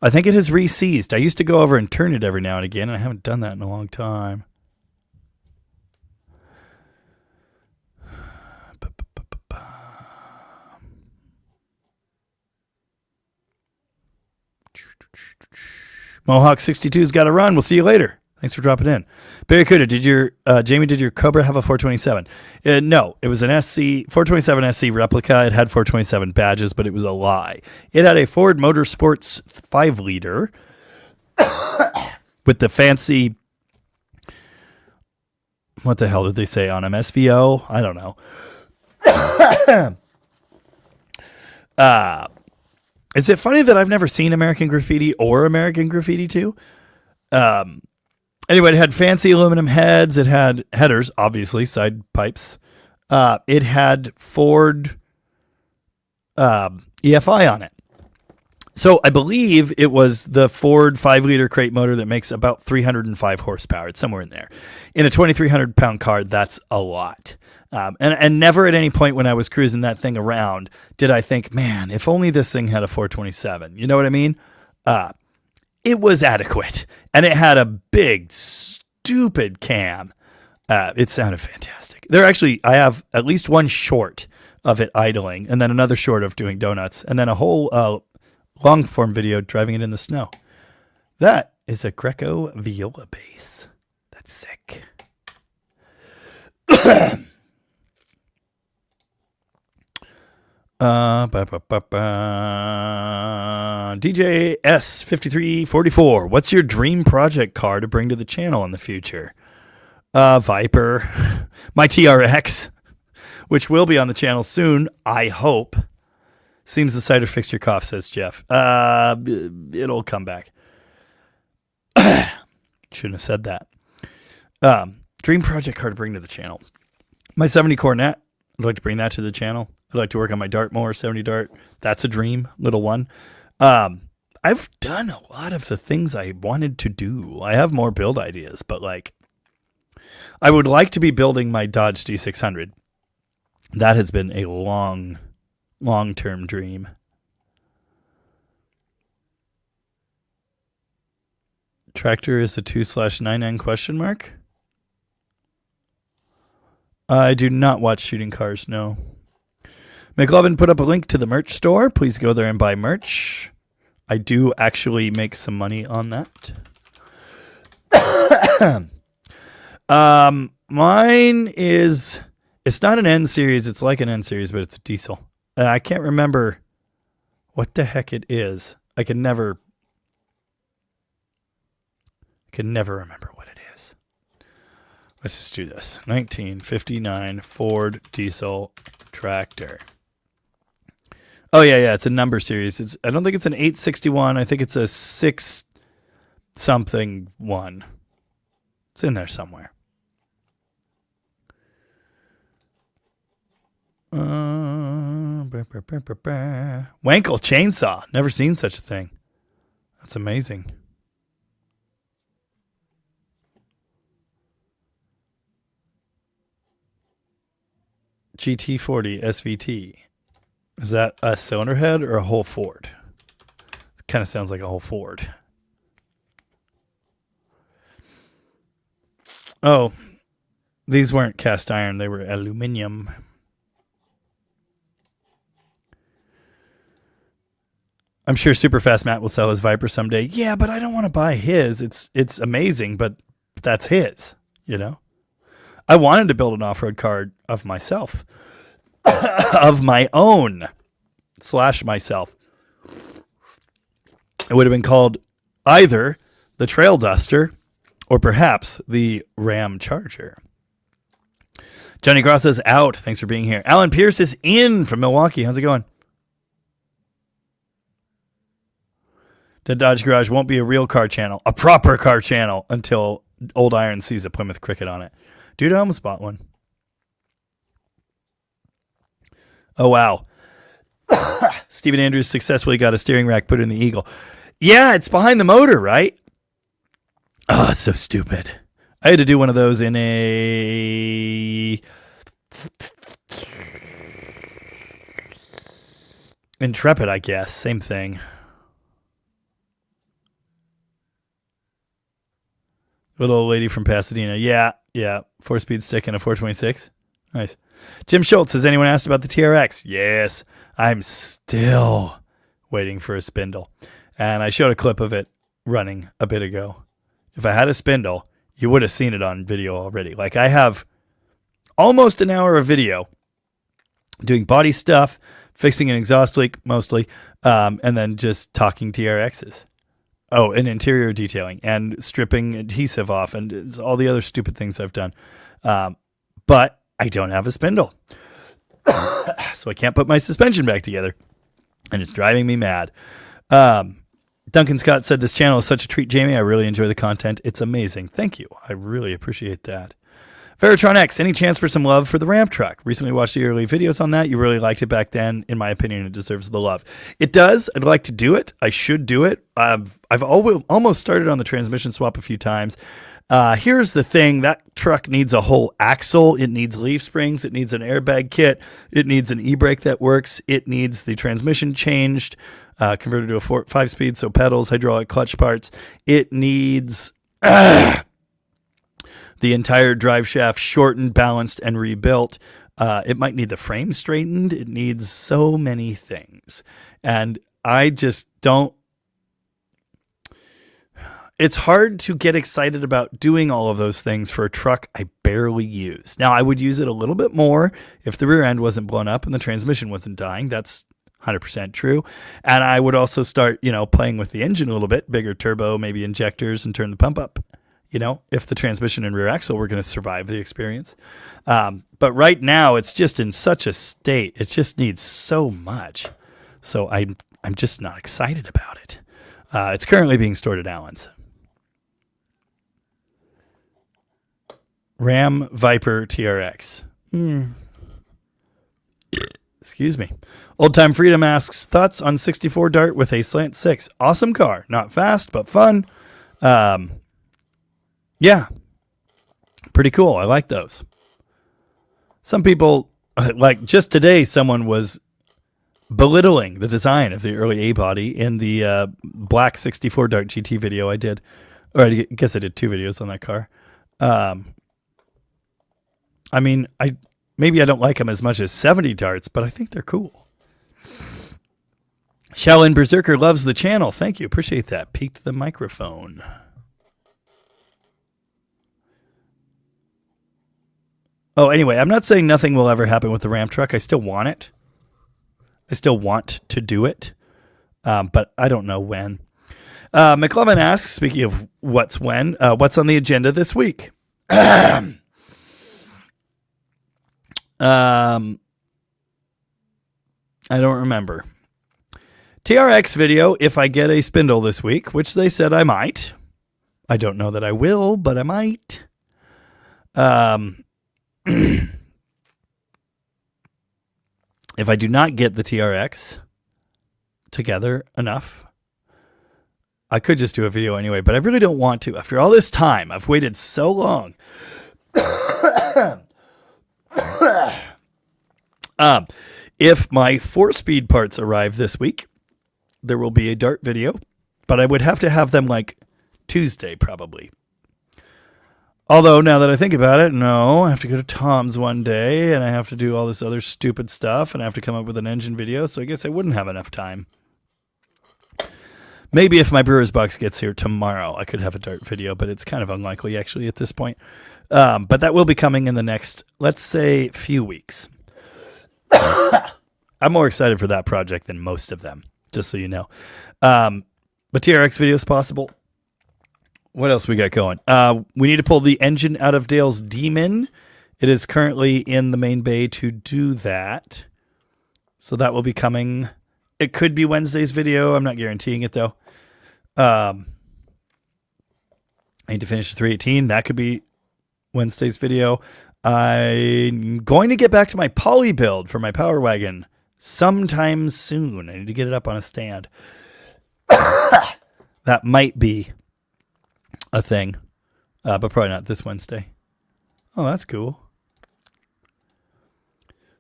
I think it has re-seized. I used to go over and turn it every now and again, and I haven't done that in a long time. Mohawk 62's got to run. We'll see you later. Thanks for dropping in. Barracuda, Jamie, did your Cobra have a 427? No, it was an SC, 427 SC replica. It had 427 badges, but it was a lie. It had a Ford Motorsports 5-liter with the fancy, what the hell did they say on them? SVO? I don't know. Is it funny that I've never seen American Graffiti or American Graffiti 2? Anyway, it had fancy aluminum heads. It had headers, obviously, side pipes. It had Ford EFI on it. So I believe it was the Ford 5-liter crate motor that makes about 305 horsepower. It's somewhere in there. In a 2,300-pound car, that's a lot. And never at any point when I was cruising that thing around did I think, man, if only this thing had a 427. You know what I mean? It was adequate. And it had a big, stupid cam. It sounded fantastic. I have at least one short of it idling, and then another short of doing donuts, and then a whole long form video driving it in the snow. That is a Greco viola bass. That's sick. DJ S5344. What's your dream project car to bring to the channel in the future? Viper. My TRX, which will be on the channel soon, I hope. Seems the cider fixed your cough, says Jeff. It'll come back. Shouldn't have said that. Dream project car to bring to the channel. My 70 Cornet. I'd like to bring that to the channel. I'd like to work on my Dartmoor 70 Dart. That's a dream, little one. I've done a lot of the things I wanted to do. I have more build ideas, but I would like to be building my Dodge D600. That has been a long-term dream. Tractor is a 2/9N question mark? I do not watch shooting cars, no. McLovin put up a link to the merch store. Please go there and buy merch. I do actually make some money on that. Mine is, it's not an N series. It's like an N series, but it's a diesel. I can't remember what the heck it is. I can never remember what it is. Let's just do this. 1959 Ford diesel tractor. Oh yeah, it's a number series. I don't think it's an 861. I think it's a 6 something one. It's in there somewhere. Wankel chainsaw. Never seen such a thing. That's amazing. GT40 SVT. Is that a cylinder head or a whole Ford? It kind of sounds like a whole Ford. Oh, these weren't cast iron. They were aluminum. I'm sure Superfast Matt will sell his Viper someday. Yeah, but I don't want to buy his. It's amazing, but that's his, you know? I wanted to build an off-road car of myself. Of my own. slash myself. It would have been called either the Trail Duster or perhaps the Ram Charger. Johnny Cross is out. Thanks for being here. Alan Pierce is in from Milwaukee. How's it going? The Dodge Garage won't be a real car channel, a proper car channel, until Old Iron sees a Plymouth Cricket on it. Dude, I almost bought one. Oh, wow. Stephen Andrews successfully got a steering rack put in the Eagle. Yeah, it's behind the motor, right? Oh, it's so stupid. I had to do one of those in a Intrepid, I guess. Same thing. Little old lady from Pasadena. Yeah. 4-speed stick and a 426. Nice. Jim Schultz, has anyone asked about the TRX? Yes. I'm still waiting for a spindle. And I showed a clip of it running a bit ago. If I had a spindle, you would have seen it on video already. Like, I have almost an hour of video doing body stuff, fixing an exhaust leak mostly, and then just talking TRXs. Oh, and interior detailing and stripping adhesive off and all the other stupid things I've done. But I don't have a spindle. So I can't put my suspension back together. And it's driving me mad. Duncan Scott said, this channel is such a treat, Jamie. I really enjoy the content. It's amazing. Thank you. I really appreciate that. Veritron X, any chance for some love for the ramp truck? Recently watched the early videos on that. You really liked it back then. In my opinion, it deserves the love. It does. I'd like to do it. I should do it. I've almost started on the transmission swap a few times. Here's the thing. That truck needs a whole axle. It needs leaf springs. It needs an airbag kit. It needs an e-brake that works. It needs the transmission changed, converted to a 5-speed, so pedals, hydraulic clutch parts. It needs the entire drive shaft shortened, balanced, and rebuilt. It might need the frame straightened. It needs so many things. And I just don't. It's hard to get excited about doing all of those things for a truck I barely use. Now, I would use it a little bit more if the rear end wasn't blown up and the transmission wasn't dying. That's 100% true. And I would also start, playing with the engine a little bit, bigger turbo, maybe injectors, and turn the pump up, if the transmission and rear axle were going to survive the experience. But right now, it's just in such a state. It just needs so much. So I'm just not excited about it. It's currently being stored at Allen's. Ram Viper TRX. Excuse me. Old Time Freedom asks, thoughts on 64 Dart with a slant 6? Awesome car. Not fast, but fun. Yeah. Pretty cool. I like those. Some people, like just today, someone was belittling the design of the early A-body in the black 64 Dart GT video I did. Or I guess I did 2 videos on that car. I mean, maybe I don't like them as much as 70 Darts, but I think they're cool. Shaolin Berserker loves the channel. Thank you. Appreciate that. Peaked the microphone. Oh, anyway, I'm not saying nothing will ever happen with the Ram truck. I still want it. I still want to do it, but I don't know when. McLovin asks, speaking of what's when, what's on the agenda this week? I don't remember. TRX video, if I get a spindle this week, which they said I might. I don't know that I will, but I might. If I do not get the TRX together enough, I could just do a video anyway, but I really don't want to. After all this time, I've waited so long. If my 4-speed parts arrive this week, there will be a Dart video, but I would have to have them like Tuesday probably. Although now that I think about it, no, I have to go to Tom's one day and I have to do all this other stupid stuff and I have to come up with an engine video. So I guess I wouldn't have enough time. Maybe if my Brewer's Box gets here tomorrow, I could have a Dart video, but it's kind of unlikely actually at this point. But that will be coming in the next, let's say, few weeks. I'm more excited for that project than most of them, just so you know. But TRX video is possible. What else we got going? We need to pull the engine out of Dale's Demon. It is currently in the main bay to do that. So that will be coming. It could be Wednesday's video. I'm not guaranteeing it, though. I need to finish the 318. That could be Wednesday's video. I'm going to get back to my poly build for my Power Wagon sometime soon. I need to get it up on a stand. That might be a thing, but probably not this Wednesday. Oh, that's cool.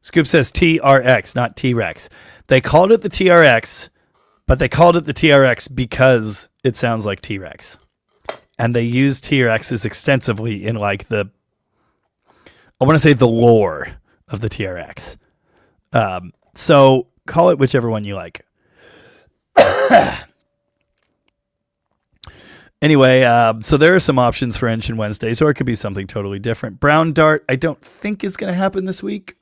Scoop says TRX, not T-Rex. They called it the TRX, but they called it the TRX because it sounds like T-Rex. And they use T-Rexes extensively in like the, I want to say the lore of the TRX. So call it whichever one you like. Anyway, so there are some options for Engine Wednesdays, or it could be something totally different. Brown Dart, I don't think is going to happen this week.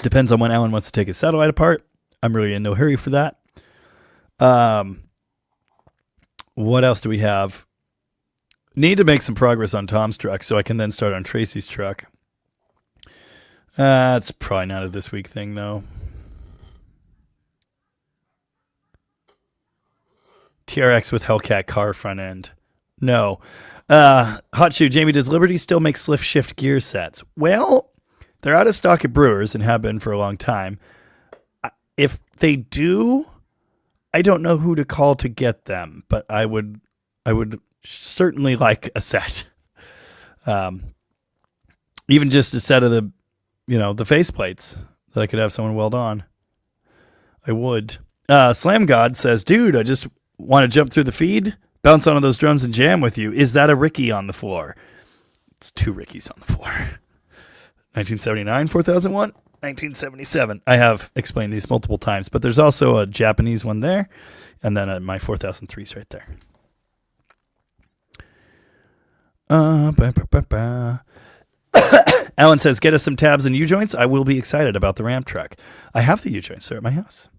Depends on when Alan wants to take his satellite apart. I'm really in no hurry for that. What else do we have? Need to make some progress on Tom's truck so I can then start on Tracy's truck. It's probably not a this week thing, though. TRX with Hellcat car front end. No. Hot Shoe, Jamie, does Liberty still make Slift Shift gear sets? Well, they're out of stock at Brewers and have been for a long time. If they do, I don't know who to call to get them, but I would certainly like a set. Even just a set of the, the faceplates that I could have someone weld on. I would. Slam God says, dude, I just want to jump through the feed, bounce onto those drums and jam with you. Is that a Ricky on the floor? It's 2 Rickies on the floor. 1979, 4001, 1977. I have explained these multiple times, but there's also a Japanese one there, and then my 4003's right there. Alan says, get us some tabs and U-joints. I will be excited about the ramp truck. I have the U-joints. They're at my house.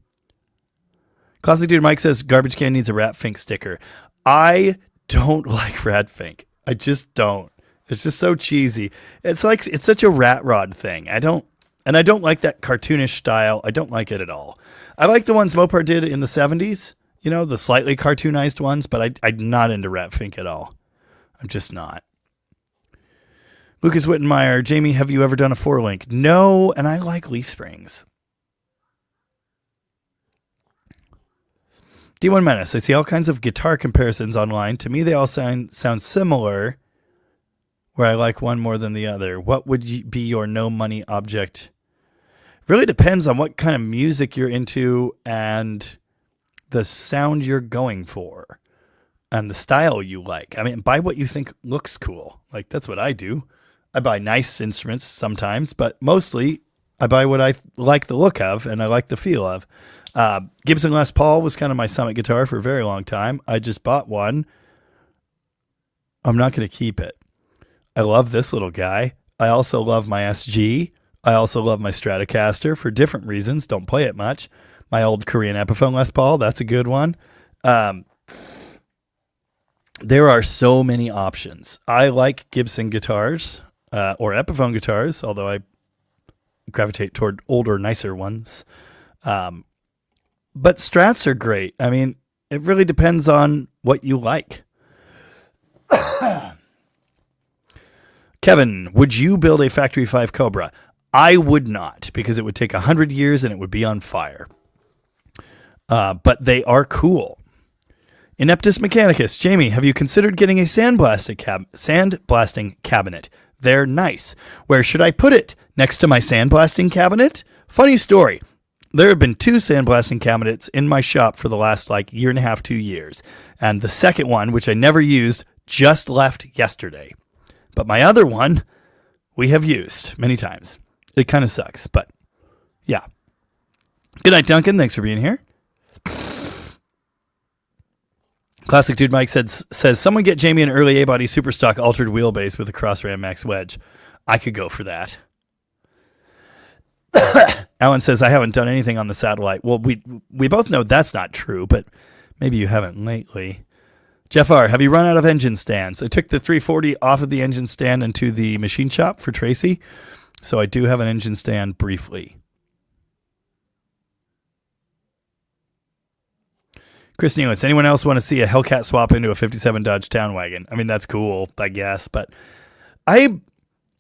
Classic Dude Mike says, garbage can needs a Rat Fink sticker. I don't like Rat Fink. I just don't. It's just so cheesy. It's such a rat rod thing. I don't like that cartoonish style. I don't like it at all. I like the ones Mopar did in the 70s, the slightly cartoonized ones, but I'm not into Rat Fink at all. I'm just not. Lucas Wittenmeyer, Jamie, have you ever done a 4-link? No, and I like leaf springs. D1 Menace, I see all kinds of guitar comparisons online. To me, they all sound similar, where I like one more than the other. What would be your no money object? Really depends on what kind of music you're into and the sound you're going for and the style you like. I mean, buy what you think looks cool. Like, that's what I do. I buy nice instruments sometimes, but mostly I buy what I like the look of and I like the feel of. Gibson Les Paul was kind of my summit guitar for a very long time. I just bought one. I'm not going to keep it. I love this little guy. I also love my SG. I also love my Stratocaster for different reasons. Don't play it much. My old Korean Epiphone Les Paul, that's a good one. There are so many options. I like Gibson guitars or Epiphone guitars, although I gravitate toward older, nicer ones. But Strats are great. I mean, it really depends on what you like. Kevin, would you build a Factory 5 Cobra? I would not, because it would take 100 years and it would be on fire. But they are cool. Ineptus Mechanicus, Jamie, have you considered getting a sandblasting cabinet? They're nice. Where should I put it? Next to my sandblasting cabinet? Funny story. There have been 2 sandblasting cabinets in my shop for the last year and a half, 2 years. And the second one, which I never used, just left yesterday. But my other one, we have used many times. It kind of sucks, but yeah. Good night, Duncan. Thanks for being here. Classic Dude Mike says, someone get Jamie an early A-body superstock altered wheelbase with a Crossram Max wedge. I could go for that. Alan says, I haven't done anything on the satellite. Well, we both know that's not true, but maybe you haven't lately. Jeff R., have you run out of engine stands? I took the 340 off of the engine stand into the machine shop for Tracy, so I do have an engine stand briefly. Chris Nealess, anyone else want to see a Hellcat swap into a 57 Dodge Town Wagon? I mean, that's cool, I guess, but I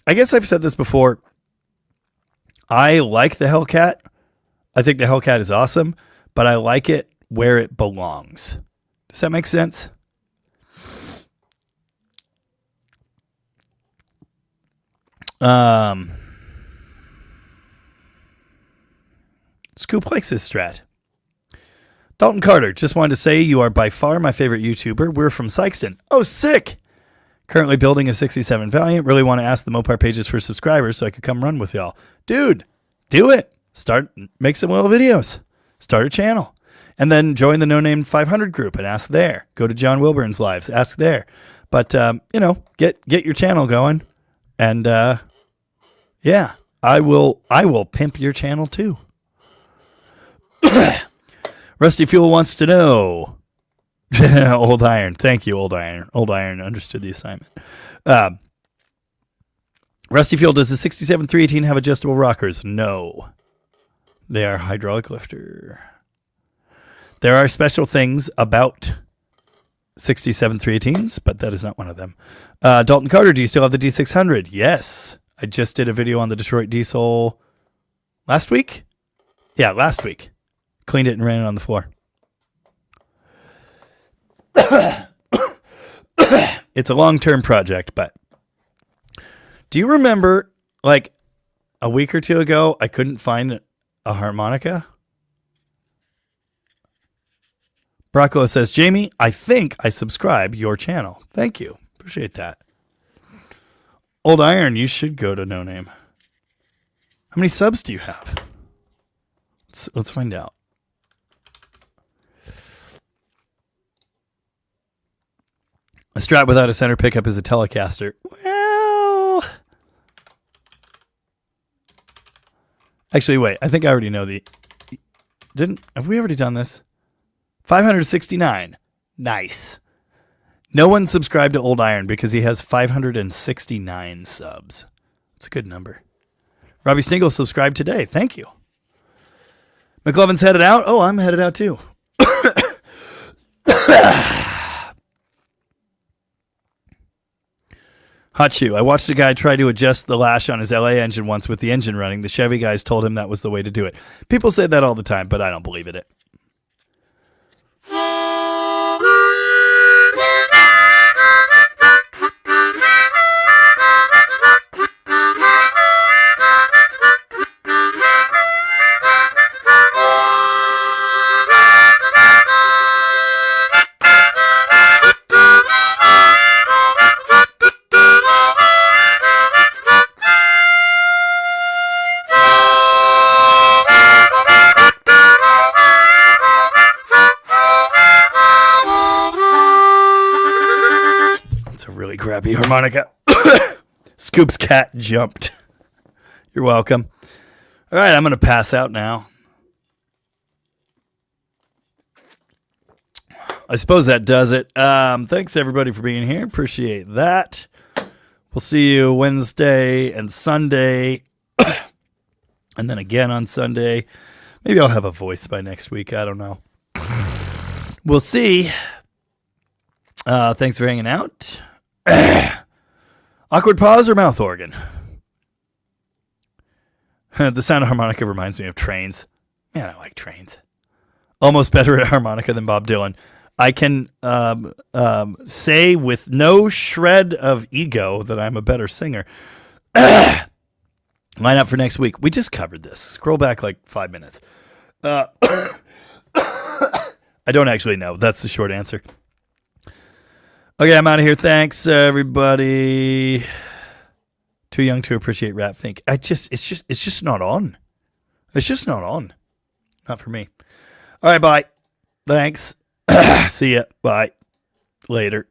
guess I've said this before. I like the Hellcat. I think the Hellcat is awesome, but I like it where it belongs. Does that make sense? Scoop likes this strat. Dalton Carter, just wanted to say you are by far my favorite YouTuber. We're from Sykeston. Oh, sick. Currently building a 67 Valiant. Really want to ask the Mopar pages for subscribers so I could come run with y'all. Dude, do it. Make some little videos. Start a channel. And then join the No Name 500 group and ask there. Go to John Wilburn's lives. Ask there. But, get your channel going. And, yeah, I will pimp your channel too. Rusty Fuel wants to know. Old Iron. Thank you, Old Iron. Old Iron understood the assignment. Rusty Fuel, does the 67 318 have adjustable rockers? No. They are hydraulic lifter. There are special things about 67 318s, but that is not one of them. Dalton Carter, do you still have the D600? Yes. I just did a video on the Detroit diesel last week. Yeah, last week. Cleaned it and ran it on the floor. It's a long-term project, but do you remember, like, a week or two ago, I couldn't find a harmonica? Brocco says, Jamie, I think I subscribe your channel. Thank you. Appreciate that. Old Iron, you should go to No Name. How many subs do you have? Let's find out. A Strat without a center pickup is a Telecaster. Well, actually, wait. I think I already know have we already done this? 569. Nice. No one subscribed to Old Iron because he has 569 subs. That's a good number. Robbie Sniggle subscribed today. Thank you. McLovin's headed out. Oh, I'm headed out too. Hot Shoe. I watched a guy try to adjust the lash on his LA engine once with the engine running. The Chevy guys told him that was the way to do it. People say that all the time, but I don't believe in it. Crappy harmonica. Scoop's cat jumped. You're welcome. All right, I'm going to pass out now. I suppose that does it. Thanks, everybody, for being here. Appreciate that. We'll see you Wednesday and Sunday. And then again on Sunday. Maybe I'll have a voice by next week. I don't know. We'll see. Thanks for hanging out. Awkward pause or mouth organ? The sound of harmonica reminds me of trains. Man, I like trains. Almost better at harmonica than Bob Dylan. I can say with no shred of ego that I'm a better singer. Line up for next week. We just covered this. Scroll back like 5 minutes. I don't actually know. That's the short answer. Okay, I'm out of here. Thanks, everybody. Too young to appreciate Rat Fink. It's just not on. It's just not on. Not for me. All right, bye. Thanks. See ya. Bye. Later.